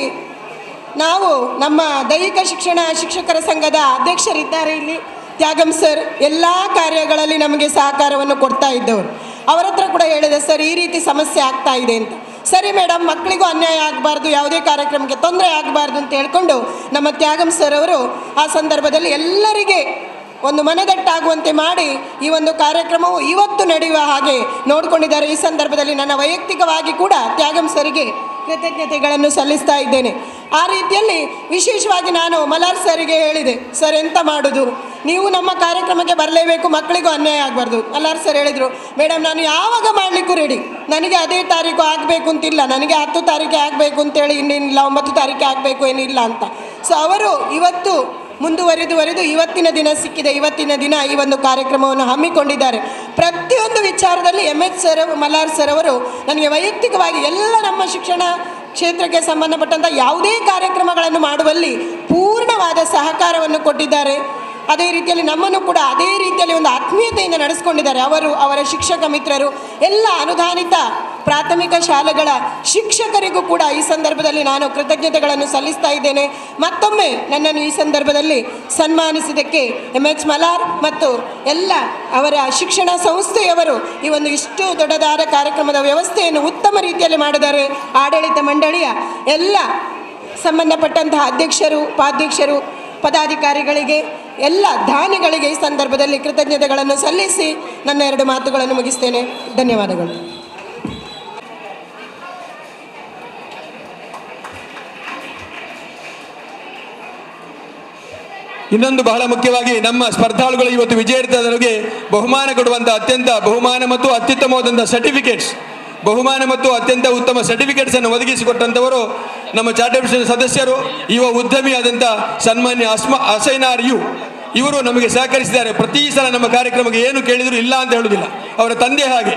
ನಾವು ನಮ್ಮ ದೈಹಿಕ ಶಿಕ್ಷಣ ಶಿಕ್ಷಕರ ಸಂಘದ ಅಧ್ಯಕ್ಷರಿದ್ದಾರೆ ಇಲ್ಲಿ, ತ್ಯಾಗಂ ಸರ್, ಎಲ್ಲ ಕಾರ್ಯಗಳಲ್ಲಿ ನಮಗೆ ಸಹಕಾರವನ್ನು ಕೊಡ್ತಾ ಇದ್ದವರು. ಅವರ ಹತ್ರ ಕೂಡ ಹೇಳಿದೆ, ಸರ್ ಈ ರೀತಿ ಸಮಸ್ಯೆ ಆಗ್ತಾ ಇದೆ ಅಂತ. ಸರಿ ಮೇಡಮ್, ಮಕ್ಕಳಿಗೂ ಅನ್ಯಾಯ ಆಗಬಾರ್ದು, ಯಾವುದೇ ಕಾರ್ಯಕ್ರಮಕ್ಕೆ ತೊಂದರೆ ಆಗಬಾರ್ದು ಅಂತ ಹೇಳ್ಕೊಂಡು ನಮ್ಮ ತ್ಯಾಗಂ ಸರ್ ಅವರು ಆ ಸಂದರ್ಭದಲ್ಲಿ ಎಲ್ಲರಿಗೆ ಒಂದು ಮನದಟ್ಟಾಗುವಂತೆ ಮಾಡಿ ಈ ಒಂದು ಕಾರ್ಯಕ್ರಮವು ಇವತ್ತು ನಡೆಯುವ ಹಾಗೆ ನೋಡಿಕೊಂಡಿದ್ದಾರೆ. ಈ ಸಂದರ್ಭದಲ್ಲಿ ನನ್ನ ವೈಯಕ್ತಿಕವಾಗಿ ಕೂಡ ತ್ಯಾಗಂ ಸರಿಗೆ ಕೃತಜ್ಞತೆಗಳನ್ನು ಸಲ್ಲಿಸ್ತಾ ಇದ್ದೇನೆ. ಆ ರೀತಿಯಲ್ಲಿ ವಿಶೇಷವಾಗಿ ನಾನು ಮಲಾರ್ ಸರಿಗೆ ಹೇಳಿದೆ, ಸರ್ ಎಂತ ಮಾಡೋದು, ನೀವು ನಮ್ಮ ಕಾರ್ಯಕ್ರಮಕ್ಕೆ ಬರಲೇಬೇಕು, ಮಕ್ಕಳಿಗೂ ಅನ್ಯಾಯ ಆಗಬಾರ್ದು. ಮಲಾರ್ ಸರ್ ಹೇಳಿದರು, ಮೇಡಮ್ ನಾನು ಯಾವಾಗ ಮಾಡಲಿಕ್ಕೂ ರೆಡಿ, ನನಗೆ ಅದೇ ತಾರೀಕು ಆಗಬೇಕು ಅಂತಿಲ್ಲ, ನನಗೆ 10 ತಾರೀಕೆ ಆಗಬೇಕು ಅಂತೇಳಿ ಇನ್ನೇನಿಲ್ಲ, 9 ತಾರೀಕೆ ಆಗಬೇಕು ಏನಿಲ್ಲ ಅಂತ. ಸೊ ಅವರು ಇವತ್ತು ಮುಂದುವರೆದು ಇವತ್ತಿನ ದಿನ ಸಿಕ್ಕಿದೆ. ಇವತ್ತಿನ ದಿನ ಈ ಒಂದು ಕಾರ್ಯಕ್ರಮವನ್ನು ಹಮ್ಮಿಕೊಂಡಿದ್ದಾರೆ. ಪ್ರತಿಯೊಂದು ವಿಚಾರದಲ್ಲಿ MS ಸರ್, ಮಲ್ಹಾರ್ ಸರ್ ಅವರು ನನಗೆ ವೈಯಕ್ತಿಕವಾಗಿ ಎಲ್ಲ ನಮ್ಮ ಶಿಕ್ಷಣ ಕ್ಷೇತ್ರಕ್ಕೆ ಸಂಬಂಧಪಟ್ಟಂಥ ಯಾವುದೇ ಕಾರ್ಯಕ್ರಮಗಳನ್ನು ಮಾಡುವಲ್ಲಿ ಪೂರ್ಣವಾದ ಸಹಕಾರವನ್ನು ಕೊಟ್ಟಿದ್ದಾರೆ. ಅದೇ ರೀತಿಯಲ್ಲಿ ನಮ್ಮನ್ನು ಕೂಡ ಅದೇ ರೀತಿಯಲ್ಲಿ ಒಂದು ಆತ್ಮೀಯತೆಯಿಂದ ನಡೆಸ್ಕೊಂಡಿದ್ದಾರೆ. ಅವರ ಶಿಕ್ಷಕ ಮಿತ್ರರು, ಎಲ್ಲ ಅನುದಾನಿತ ಪ್ರಾಥಮಿಕ ಶಾಲೆಗಳ ಶಿಕ್ಷಕರಿಗೂ ಕೂಡ ಈ ಸಂದರ್ಭದಲ್ಲಿ ನಾನು ಕೃತಜ್ಞತೆಗಳನ್ನು ಸಲ್ಲಿಸ್ತಾ ಇದ್ದೇನೆ. ಮತ್ತೊಮ್ಮೆ ನನ್ನನ್ನು ಈ ಸಂದರ್ಭದಲ್ಲಿ ಸನ್ಮಾನಿಸಿದ್ದಕ್ಕೆ MS ಮಲ್ಹಾರ್ ಮತ್ತು ಎಲ್ಲ ಅವರ ಶಿಕ್ಷಣ ಸಂಸ್ಥೆಯವರು ಈ ಒಂದು ಇಷ್ಟು ದೊಡ್ಡದಾದ ಕಾರ್ಯಕ್ರಮದ ವ್ಯವಸ್ಥೆಯನ್ನು ಉತ್ತಮ ರೀತಿಯಲ್ಲಿ ಮಾಡಿದ್ದಾರೆ. ಆಡಳಿತ ಮಂಡಳಿಯ ಎಲ್ಲ ಸಂಬಂಧಪಟ್ಟಂತಹ ಅಧ್ಯಕ್ಷರು, ಉಪಾಧ್ಯಕ್ಷರು, ಪದಾಧಿಕಾರಿಗಳಿಗೆ, ಎಲ್ಲ ದಾನಿಗಳಿಗೆ ಈ ಸಂದರ್ಭದಲ್ಲಿ ಕೃತಜ್ಞತೆಗಳನ್ನು ಸಲ್ಲಿಸಿ ನನ್ನ 2 ಮಾತುಗಳನ್ನು ಮುಗಿಸ್ತೇನೆ. ಧನ್ಯವಾದಗಳು. ಇನ್ನೊಂದು ಬಹಳ ಮುಖ್ಯವಾಗಿ ನಮ್ಮ ಸ್ಪರ್ಧಾಳುಗಳು ಇವತ್ತು ವಿಜೇತರಿಗೆ ಬಹುಮಾನ ಕೊಡುವಂಥ ಬಹುಮಾನ ಮತ್ತು ಅತ್ಯುತ್ತಮವಾದಂಥ ಸರ್ಟಿಫಿಕೇಟ್ಸ್, ಬಹುಮಾನ ಮತ್ತು ಅತ್ಯಂತ ಉತ್ತಮ ಸರ್ಟಿಫಿಕೇಟ್ಸ್ ಅನ್ನು ಒದಗಿಸಿಕೊಟ್ಟಂಥವರು ನಮ್ಮ ಚಾರ್ಟರ್ಡ್ ಸದಸ್ಯರು, ಯುವ ಉದ್ಯಮಿಯಾದಂಥ ಸನ್ಮಾನ್ಯ ಹಸೈನಾರ್ ಯು ಇವರು ನಮಗೆ ಸಹಕರಿಸಿದ್ದಾರೆ. ಪ್ರತಿ ಸಲ ನಮ್ಮ ಕಾರ್ಯಕ್ರಮಕ್ಕೆ ಏನು ಕೇಳಿದರೂ ಇಲ್ಲ ಅಂತ ಹೇಳುವುದಿಲ್ಲ. ಅವರ ತಂದೆ ಹಾಗೆ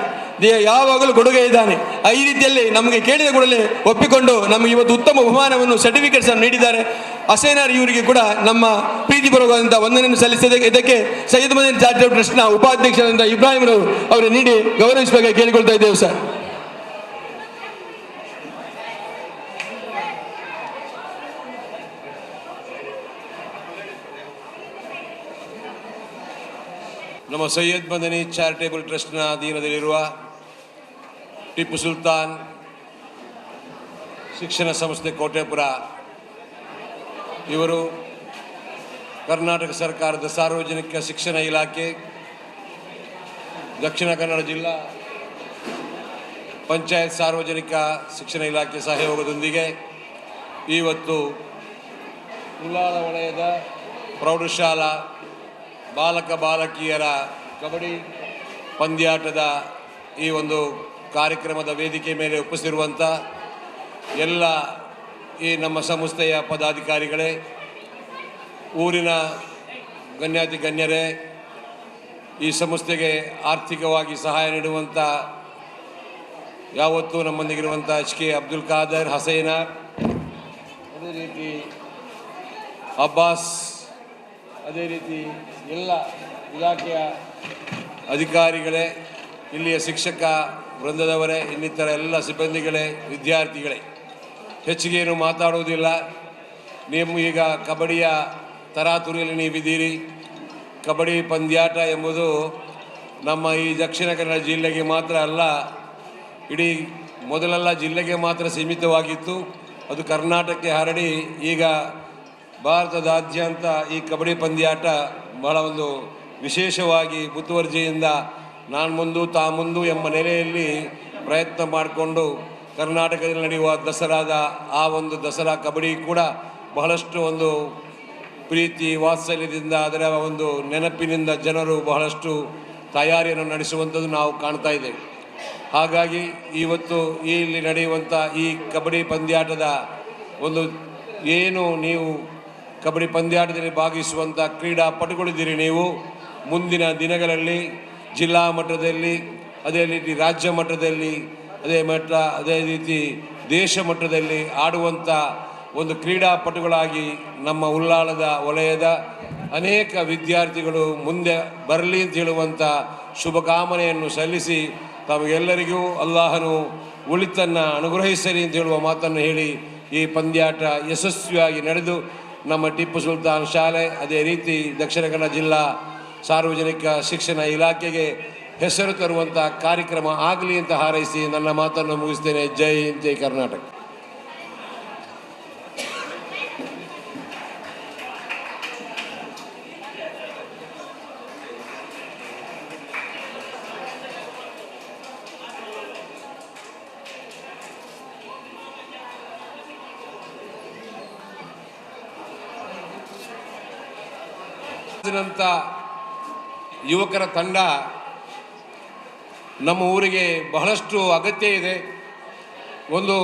ಯಾವಾಗಲೂ ಕೊಡುಗೆ ಇದ್ದಾನೆ. ಈ ರೀತಿಯಲ್ಲಿ ನಮಗೆ ಕೇಳಿದ ಕೂಡಲೇ ಒಪ್ಪಿಕೊಂಡು ನಮಗೆ ಇವತ್ತು ಉತ್ತಮ ಬಹುಮಾನವನ್ನು ಸರ್ಟಿಫಿಕೇಟ್ಸ್ ಅನ್ನು ನೀಡಿದ್ದಾರೆ. ಹಸೈನಾರ್ ಇವರಿಗೆ ಕೂಡ ನಮ್ಮ ಪ್ರೀತಿಪೂರ್ವಕವಾದಂಥ ವಂದನೆಯನ್ನು ಸಲ್ಲಿಸಿದೆ. ಇದಕ್ಕೆ ಸೈಯದ್ ಮದೀನ್ ಚಾರಿಟಬಲ್ ಟ್ರಸ್ಟ್ನ ಉಪಾಧ್ಯಕ್ಷರಾದಂಥ ಇಬ್ರಾಹಿಂ ಅವರು ನೀಡಿ ಗೌರವಿಸಬೇಕಾಗಿ ಕೇಳಿಕೊಳ್ತಾ ಇದ್ದೇವೆ ಸರ್. ನಮ್ಮ ಸೈಯದ್ ಮದನಿ ಚಾರಿಟೇಬಲ್ ಟ್ರಸ್ಟ್ನ ಅಧೀನದಲ್ಲಿರುವ ಟಿಪ್ಪು ಸುಲ್ತಾನ್ ಶಿಕ್ಷಣ ಸಂಸ್ಥೆ ಕೋಟೆಪುರ ಇವರು ಕರ್ನಾಟಕ ಸರ್ಕಾರದ ಸಾರ್ವಜನಿಕ ಶಿಕ್ಷಣ ಇಲಾಖೆ, ದಕ್ಷಿಣ ಕನ್ನಡ ಜಿಲ್ಲಾ ಪಂಚಾಯತ್ ಸಾರ್ವಜನಿಕ ಶಿಕ್ಷಣ ಇಲಾಖೆ ಸಹಯೋಗದೊಂದಿಗೆ ಇವತ್ತು ಉಳ್ಳಾಲ ವಲಯದ ಪ್ರೌಢಶಾಲಾ ಬಾಲಕ ಬಾಲಕಿಯರ ಕಬಡ್ಡಿ ಪಂದ್ಯಾಟದ ಈ ಒಂದು ಕಾರ್ಯಕ್ರಮದ ವೇದಿಕೆ ಮೇಲೆ ಉಪಸ್ಥಿತಿರುವಂಥ ಎಲ್ಲ ಈ ನಮ್ಮ ಸಂಸ್ಥೆಯ ಪದಾಧಿಕಾರಿಗಳೇ, ಊರಿನ ಗಣ್ಯಾತಿ ಗಣ್ಯರೇ, ಈ ಸಂಸ್ಥೆಗೆ ಆರ್ಥಿಕವಾಗಿ ಸಹಾಯ ನೀಡುವಂಥ ಯಾವತ್ತೂ ನಮ್ಮೊಂದಿಗಿರುವಂಥ HK ಅಬ್ದುಲ್ ಖಾದರ್, ಹಸೈನಾರ್, ಅದೇ ರೀತಿ ಅಬ್ಬಾಸ್, ಅದೇ ರೀತಿ ಎಲ್ಲ ಇಲಾಖೆಯ ಅಧಿಕಾರಿಗಳೇ, ಇಲ್ಲಿಯ ಶಿಕ್ಷಕ ವೃಂದದವರೇ, ಇನ್ನಿತರ ಎಲ್ಲ ಸಿಬ್ಬಂದಿಗಳೇ, ವಿದ್ಯಾರ್ಥಿಗಳೇ, ಹೆಚ್ಚಿಗೆ ಏನು ಮಾತಾಡುವುದಿಲ್ಲ. ನೀವು ಈಗ ಕಬಡ್ಡಿಯ ತರಾತುರಿಯಲ್ಲಿ ನೀವಿದ್ದೀರಿ. ಕಬಡ್ಡಿ ಪಂದ್ಯಾಟ ಎಂಬುದು ನಮ್ಮ ಈ ದಕ್ಷಿಣ ಕನ್ನಡ ಜಿಲ್ಲೆಗೆ ಮಾತ್ರ ಅಲ್ಲ, ಇಡೀ ಮೊದಲೆಲ್ಲ ಜಿಲ್ಲೆಗೆ ಮಾತ್ರ ಸೀಮಿತವಾಗಿತ್ತು. ಅದು ಕರ್ನಾಟಕಕ್ಕೆ ಹರಡಿ ಈಗ ಭಾರತದಾದ್ಯಂತ ಈ ಕಬಡ್ಡಿ ಪಂದ್ಯಾಟ ಬಹಳ ಒಂದು ವಿಶೇಷವಾಗಿ ಮುತುವರ್ಜಿಯಿಂದ ನಾನು ಮುಂದು ತಾ ಮುಂದು ಎಂಬ ನೆಲೆಯಲ್ಲಿ ಪ್ರಯತ್ನ ಮಾಡಿಕೊಂಡು ಕರ್ನಾಟಕದಲ್ಲಿ ನಡೆಯುವ ದಸರಾದ ಆ ಒಂದು ದಸರಾ ಕಬಡ್ಡಿ ಕೂಡ ಬಹಳಷ್ಟು ಒಂದು ಪ್ರೀತಿ ವಾತ್ಸಲ್ಯದಿಂದ, ಅದರ ಒಂದು ನೆನಪಿನಿಂದ ಜನರು ಬಹಳಷ್ಟು ತಯಾರಿಯನ್ನು ನಡೆಸುವಂಥದ್ದು ನಾವು ಕಾಣ್ತಾ ಇದ್ದೇವೆ. ಹಾಗಾಗಿ ಇವತ್ತು ಇಲ್ಲಿ ನಡೆಯುವಂಥ ಈ ಕಬಡ್ಡಿ ಪಂದ್ಯಾಟದ ಒಂದು ಏನು ನೀವು ಕಬಡ್ಡಿ ಪಂದ್ಯಾಟದಲ್ಲಿ ಭಾಗವಹಿಸುವಂಥ ಕ್ರೀಡಾಪಟುಗಳಿದ್ದೀರಿ, ನೀವು ಮುಂದಿನ ದಿನಗಳಲ್ಲಿ ಜಿಲ್ಲಾ ಮಟ್ಟದಲ್ಲಿ, ಅದೇ ರೀತಿ ರಾಜ್ಯ ಮಟ್ಟದಲ್ಲಿ, ಅದೇ ರೀತಿ ದೇಶ ಮಟ್ಟದಲ್ಲಿ ಆಡುವಂಥ ಒಂದು ಕ್ರೀಡಾಪಟುಗಳಾಗಿ ನಮ್ಮ ಉಳ್ಳಾಲದ ವಲಯದ ಅನೇಕ ವಿದ್ಯಾರ್ಥಿಗಳು ಮುಂದೆ ಬರಲಿ ಅಂತ ಹೇಳುವಂಥ ಶುಭಕಾಮನೆಯನ್ನು ಸಲ್ಲಿಸಿ ತಮಗೆಲ್ಲರಿಗೂ ಅಲ್ಲಾಹನು ಒಳಿತನ್ನು ಅನುಗ್ರಹಿಸಲಿ ಅಂತ ಹೇಳುವ ಮಾತನ್ನು ಹೇಳಿ ಈ ಪಂದ್ಯಾಟ ಯಶಸ್ವಿಯಾಗಿ ನಡೆದು ನಮ್ಮ ಟಿಪ್ಪು ಸುಲ್ತಾನ್ ಶಾಲೆ, ಅದೇ ರೀತಿ ದಕ್ಷಿಣ ಕನ್ನಡ ಜಿಲ್ಲಾ ಸಾರ್ವಜನಿಕ ಶಿಕ್ಷಣ ಇಲಾಖೆಗೆ ಹೆಸರು ತರುವಂಥ ಕಾರ್ಯಕ್ರಮ ಆಗಲಿ ಅಂತ ಹಾರೈಸಿ ನನ್ನ ಮಾತನ್ನು ಮುಗಿಸ್ತೇನೆ. ಜೈ ಹಿಂದ್, ಜೈ ಕರ್ನಾಟಕ. ನಂತ ಯುವಕರ ತಂಡ ನಮ್ಮ ಊರಿಗೆ ಬಹಳಷ್ಟು ಅಗತ್ಯ ಇದೆ. ಒಂದು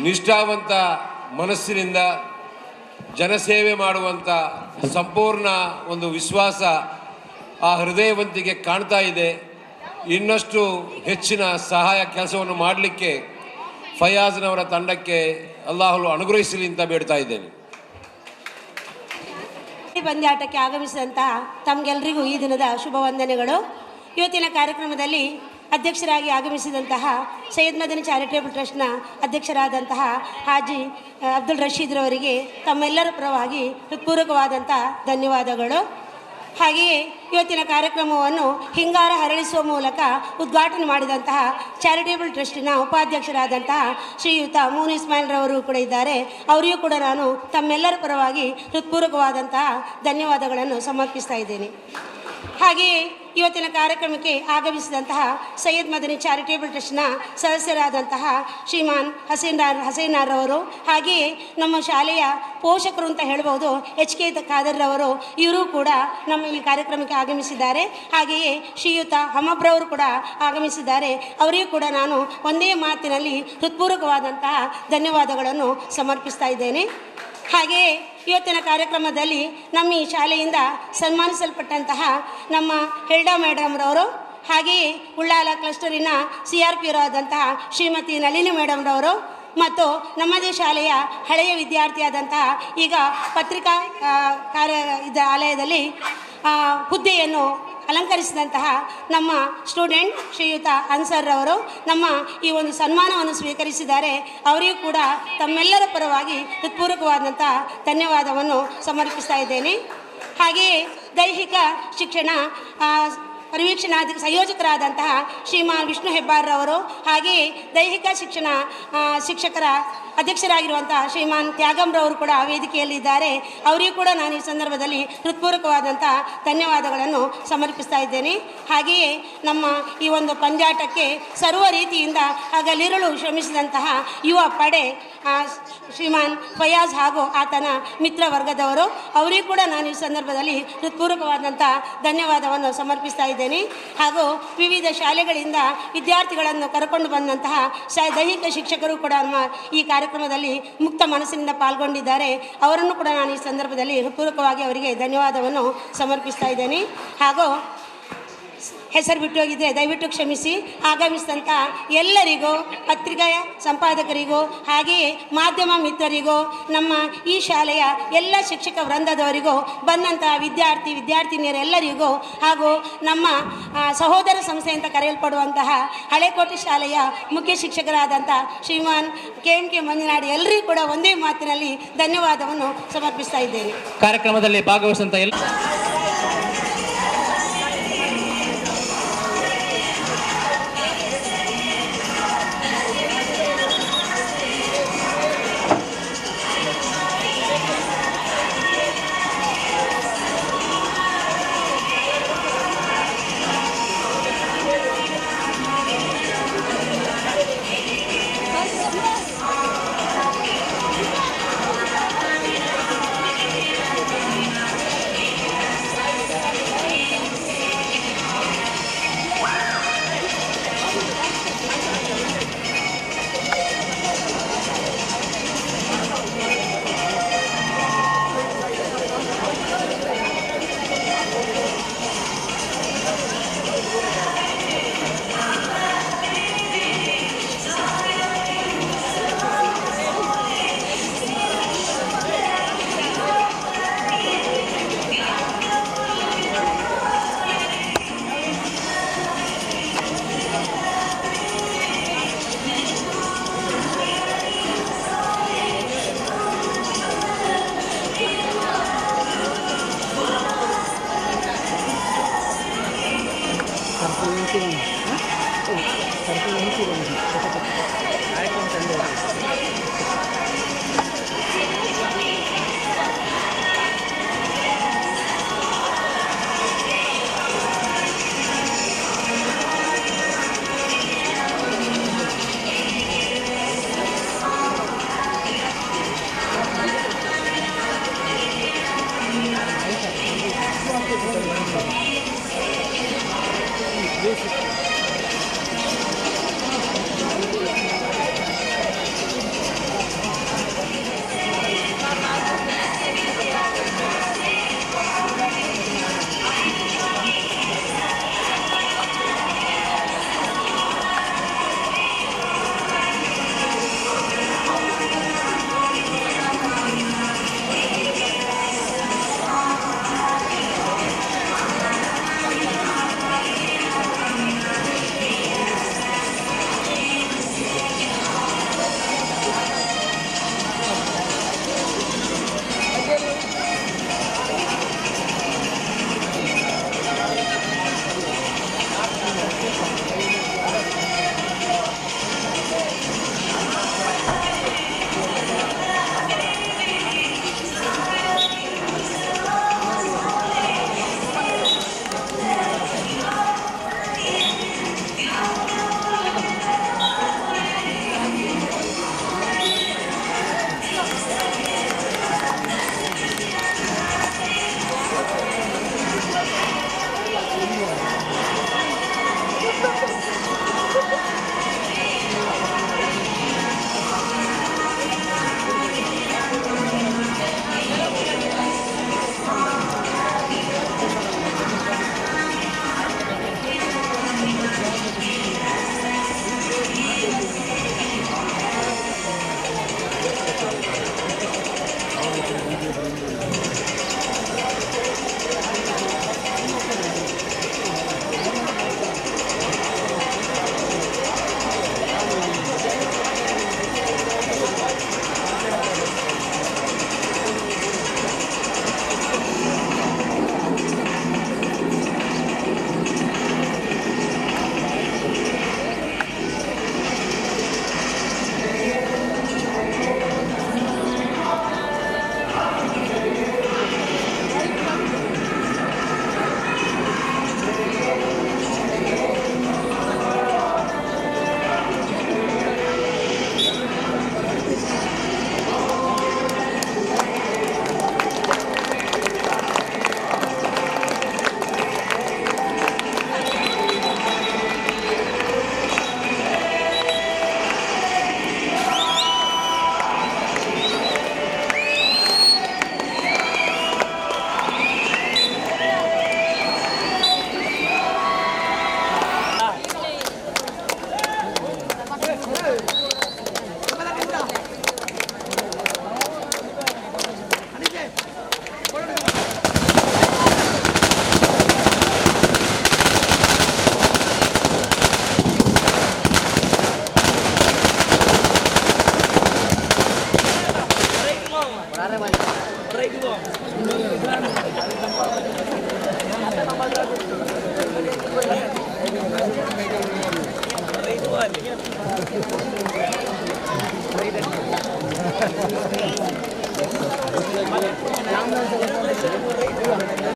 ನಿಷ್ಠಾವಂತ ಮನಸ್ಸಿನಿಂದ ಜನಸೇವೆ ಮಾಡುವಂಥ ಸಂಪೂರ್ಣ ಒಂದು ವಿಶ್ವಾಸ ಆ ಹೃದಯವಂತಿಗೆ ಕಾಣ್ತಾ ಇದೆ. ಇನ್ನಷ್ಟು ಹೆಚ್ಚಿನ ಸಹಾಯ ಕೆಲಸವನ್ನು ಮಾಡಲಿಕ್ಕೆ ಫಯಾಜ್ನವರ ತಂಡಕ್ಕೆ ಅಲ್ಲಾಹು ಅನುಗ್ರಹಿಸಲಿ ಅಂತ ಬೇಡ್ತಾ ಇದ್ದೇನೆ. ಪಂದ್ಯಾಟಕ್ಕೆ ಆಗಮಿಸಿದಂತಹ ತಮಗೆಲ್ಲರಿಗೂ ಈ ದಿನದ ಶುಭ ವಂದನೆಗಳು. ಇವತ್ತಿನ ಕಾರ್ಯಕ್ರಮದಲ್ಲಿ ಅಧ್ಯಕ್ಷರಾಗಿ ಆಗಮಿಸಿದಂತಹ ಸೈಯದ್ ಮದನಿ ಚಾರಿಟೇಬಲ್ ಟ್ರಸ್ಟ್ನ ಅಧ್ಯಕ್ಷರಾದಂತಹ ಹಾಜಿ ಅಬ್ದುಲ್ ರಶೀದ್ರವರಿಗೆ ತಮ್ಮೆಲ್ಲರ ಪರವಾಗಿ ಹೃತ್ಪೂರ್ವಕವಾದಂಥ ಧನ್ಯವಾದಗಳು. ಹಾಗೆಯೇ ಇವತ್ತಿನ ಕಾರ್ಯಕ್ರಮವನ್ನು ಹಿಂಗಾರ ಹರಳಿಸುವ ಮೂಲಕ ಉದ್ಘಾಟನೆ ಮಾಡಿದಂತಹ ಚಾರಿಟೇಬಲ್ ಟ್ರಸ್ಟಿನ ಉಪಾಧ್ಯಕ್ಷರಾದಂತಹ ಶ್ರೀಯುತ ಮೂನ್ ಇಸ್ಮಾಯಿಲ್ರವರು ಕೂಡ ಇದ್ದಾರೆ. ಅವರಿಗೂ ಕೂಡ ನಾನು ತಮ್ಮೆಲ್ಲರ ಪರವಾಗಿ ಹೃತ್ಪೂರ್ವಕವಾದಂತಹ ಧನ್ಯವಾದಗಳನ್ನು ಸಮರ್ಪಿಸ್ತಾ ಇದ್ದೇನೆ. ಹಾಗೆಯೇ ಇವತ್ತಿನ ಕಾರ್ಯಕ್ರಮಕ್ಕೆ ಆಗಮಿಸಿದಂತಹ ಸೈಯದ್ ಮದನಿ ಚಾರಿಟೇಬಲ್ ಟ್ರಸ್ಟ್ನ ಸದಸ್ಯರಾದಂತಹ ಶ್ರೀಮಾನ್ ಹಸೀನಾರವರು, ಹಾಗೆಯೇ ನಮ್ಮ ಶಾಲೆಯ ಪೋಷಕರು ಅಂತ ಹೇಳ್ಬೋದು HK ಖಾದರ್ರವರು, ಇವರು ಕೂಡ ನಮ್ಮ ಈ ಕಾರ್ಯಕ್ರಮಕ್ಕೆ ಆಗಮಿಸಿದ್ದಾರೆ. ಹಾಗೆಯೇ ಶ್ರೀಯುತ ಹಮಬ್ರವರು ಕೂಡ ಆಗಮಿಸಿದ್ದಾರೆ. ಅವರಿಗೂ ಕೂಡ ನಾನು ಒಂದೇ ಮಾತಿನಲ್ಲಿ ಹೃತ್ಪೂರ್ವಕವಾದಂತಹ ಧನ್ಯವಾದಗಳನ್ನು ಸಮರ್ಪಿಸ್ತಾ ಇದ್ದೇನೆ. ಹಾಗೆಯೇ ಇವತ್ತಿನ ಕಾರ್ಯಕ್ರಮದಲ್ಲಿ ನಮ್ಮ ಈ ಶಾಲೆಯಿಂದ ಸನ್ಮಾನಿಸಲ್ಪಟ್ಟಂತಹ ನಮ್ಮ ಹೆಲ್ಡಾ ಮೇಡಮ್ರವರು, ಹಾಗೆಯೇ ಉಳ್ಳಾಲ ಕ್ಲಸ್ಟರಿನ CRP ಆದಂತಹ ಶ್ರೀಮತಿ ನಳಿನಿ ಮೇಡಮ್ರವರು ಮತ್ತು ನಮ್ಮದೇ ಶಾಲೆಯ ಹಳೆಯ ವಿದ್ಯಾರ್ಥಿಯಾದಂತಹ ಈಗ ಪತ್ರಿಕಾ ಆಲಯದಲ್ಲಿ ಹುದ್ದೆಯನ್ನು ಅಲಂಕರಿಸಿದಂತಹ ನಮ್ಮ ಸ್ಟೂಡೆಂಟ್ ಶ್ರೀಯುತ ಅನ್ಸರ್ರವರು ನಮ್ಮ ಈ ಒಂದು ಸನ್ಮಾನವನ್ನು ಸ್ವೀಕರಿಸಿದ್ದಾರೆ. ಅವರಿಗೂ ಕೂಡ ತಮ್ಮೆಲ್ಲರ ಪರವಾಗಿ ಹೃತ್ಪೂರ್ವಕವಾದಂಥ ಧನ್ಯವಾದವನ್ನು ಸಮರ್ಪಿಸ್ತಾ ಇದ್ದೇನೆ. ಹಾಗೆಯೇ ದೈಹಿಕ ಶಿಕ್ಷಣ ಸಂಯೋಜಕರಾದಂತಹ ಶ್ರೀಮಾನ್ ವಿಷ್ಣು ಹೆಬ್ಬಾರ್ರವರು, ಹಾಗೆಯೇ ದೈಹಿಕ ಶಿಕ್ಷಣ ಶಿಕ್ಷಕರ ಅಧ್ಯಕ್ಷರಾಗಿರುವಂತಹ ಶ್ರೀಮಾನ್ ತ್ಯಾಗಂರವರು ಕೂಡ ವೇದಿಕೆಯಲ್ಲಿದ್ದಾರೆ. ಅವರಿಗೂ ಕೂಡ ನಾನು ಈ ಸಂದರ್ಭದಲ್ಲಿ ಹೃತ್ಪೂರ್ವಕವಾದಂಥ ಧನ್ಯವಾದಗಳನ್ನು ಸಮರ್ಪಿಸ್ತಾ ಇದ್ದೇನೆ. ಹಾಗೆಯೇ ನಮ್ಮ ಈ ಒಂದು ಪಂದ್ಯಾಟಕ್ಕೆ ಸರ್ವ ರೀತಿಯಿಂದ ಹಗಲಿರುಳು ಶ್ರಮಿಸಿದಂತಹ ಯುವ ಪಡೆ ಶ್ರೀಮಾನ್ ಫಯಾಜ್ ಹಾಗೂ ಆತನ ಮಿತ್ರ ವರ್ಗದವರು, ಅವರಿಗೂ ಕೂಡ ನಾನು ಈ ಸಂದರ್ಭದಲ್ಲಿ ಹೃತ್ಪೂರ್ವಕವಾದಂಥ ಧನ್ಯವಾದವನ್ನು ಸಮರ್ಪಿಸ್ತಾ ಇದ್ದೇನೆ. ಹಾಗೂ ವಿವಿಧ ಶಾಲೆಗಳಿಂದ ವಿದ್ಯಾರ್ಥಿಗಳನ್ನು ಕರ್ಕೊಂಡು ಬಂದಂತಹ ದೈಹಿಕ ಶಿಕ್ಷಕರು ಕೂಡ ನಮ್ಮ ಈ ಕಾರ್ಯಕ್ರಮದಲ್ಲಿ ಮುಕ್ತ ಮನಸ್ಸಿನಿಂದ ಪಾಲ್ಗೊಂಡಿದ್ದಾರೆ. ಅವರನ್ನು ಕೂಡ ನಾನು ಈ ಸಂದರ್ಭದಲ್ಲಿ ಹೃತ್ಪೂರ್ವಕವಾಗಿ ಅವರಿಗೆ ಧನ್ಯವಾದವನ್ನು ಸಮರ್ಪಿಸ್ತಾ ಇದ್ದೇನೆ. ಹಾಗೂ ಹೆಸರು ಬಿಟ್ಟು ಹೋಗಿದ್ದರೆ ದಯವಿಟ್ಟು ಕ್ಷಮಿಸಿ. ಆಗಮಿಸಿದಂಥ ಎಲ್ಲರಿಗೂ, ಪತ್ರಿಕೆಯ ಸಂಪಾದಕರಿಗೂ, ಹಾಗೆಯೇ ಮಾಧ್ಯಮ ಮಿತ್ರರಿಗೂ, ನಮ್ಮ ಈ ಶಾಲೆಯ ಎಲ್ಲ ಶಿಕ್ಷಕ ವೃಂದದವರಿಗೂ, ಬಂದಂಥ ವಿದ್ಯಾರ್ಥಿನಿಯರೆಲ್ಲರಿಗೂ, ಹಾಗೂ ನಮ್ಮ ಸಹೋದರ ಸಂಸ್ಥೆ ಅಂತ ಕರೆಯಲ್ಪಡುವಂತಹ ಹಳೆಕೋಟೆ ಶಾಲೆಯ ಮುಖ್ಯ ಶಿಕ್ಷಕರಾದಂಥ ಶ್ರೀಮಾನ್ KMK ಮಂಜುನಾಡಿ ಎಲ್ಲರಿಗೂ ಕೂಡ ಒಂದೇ ಮಾತಿನಲ್ಲಿ ಧನ್ಯವಾದವನ್ನು ಸಮರ್ಪಿಸ್ತಾ ಇದ್ದೇನೆ. ಕಾರ್ಯಕ್ರಮದಲ್ಲಿ ಭಾಗವಹಿಸಿದಂಥ ಎಲ್ಲ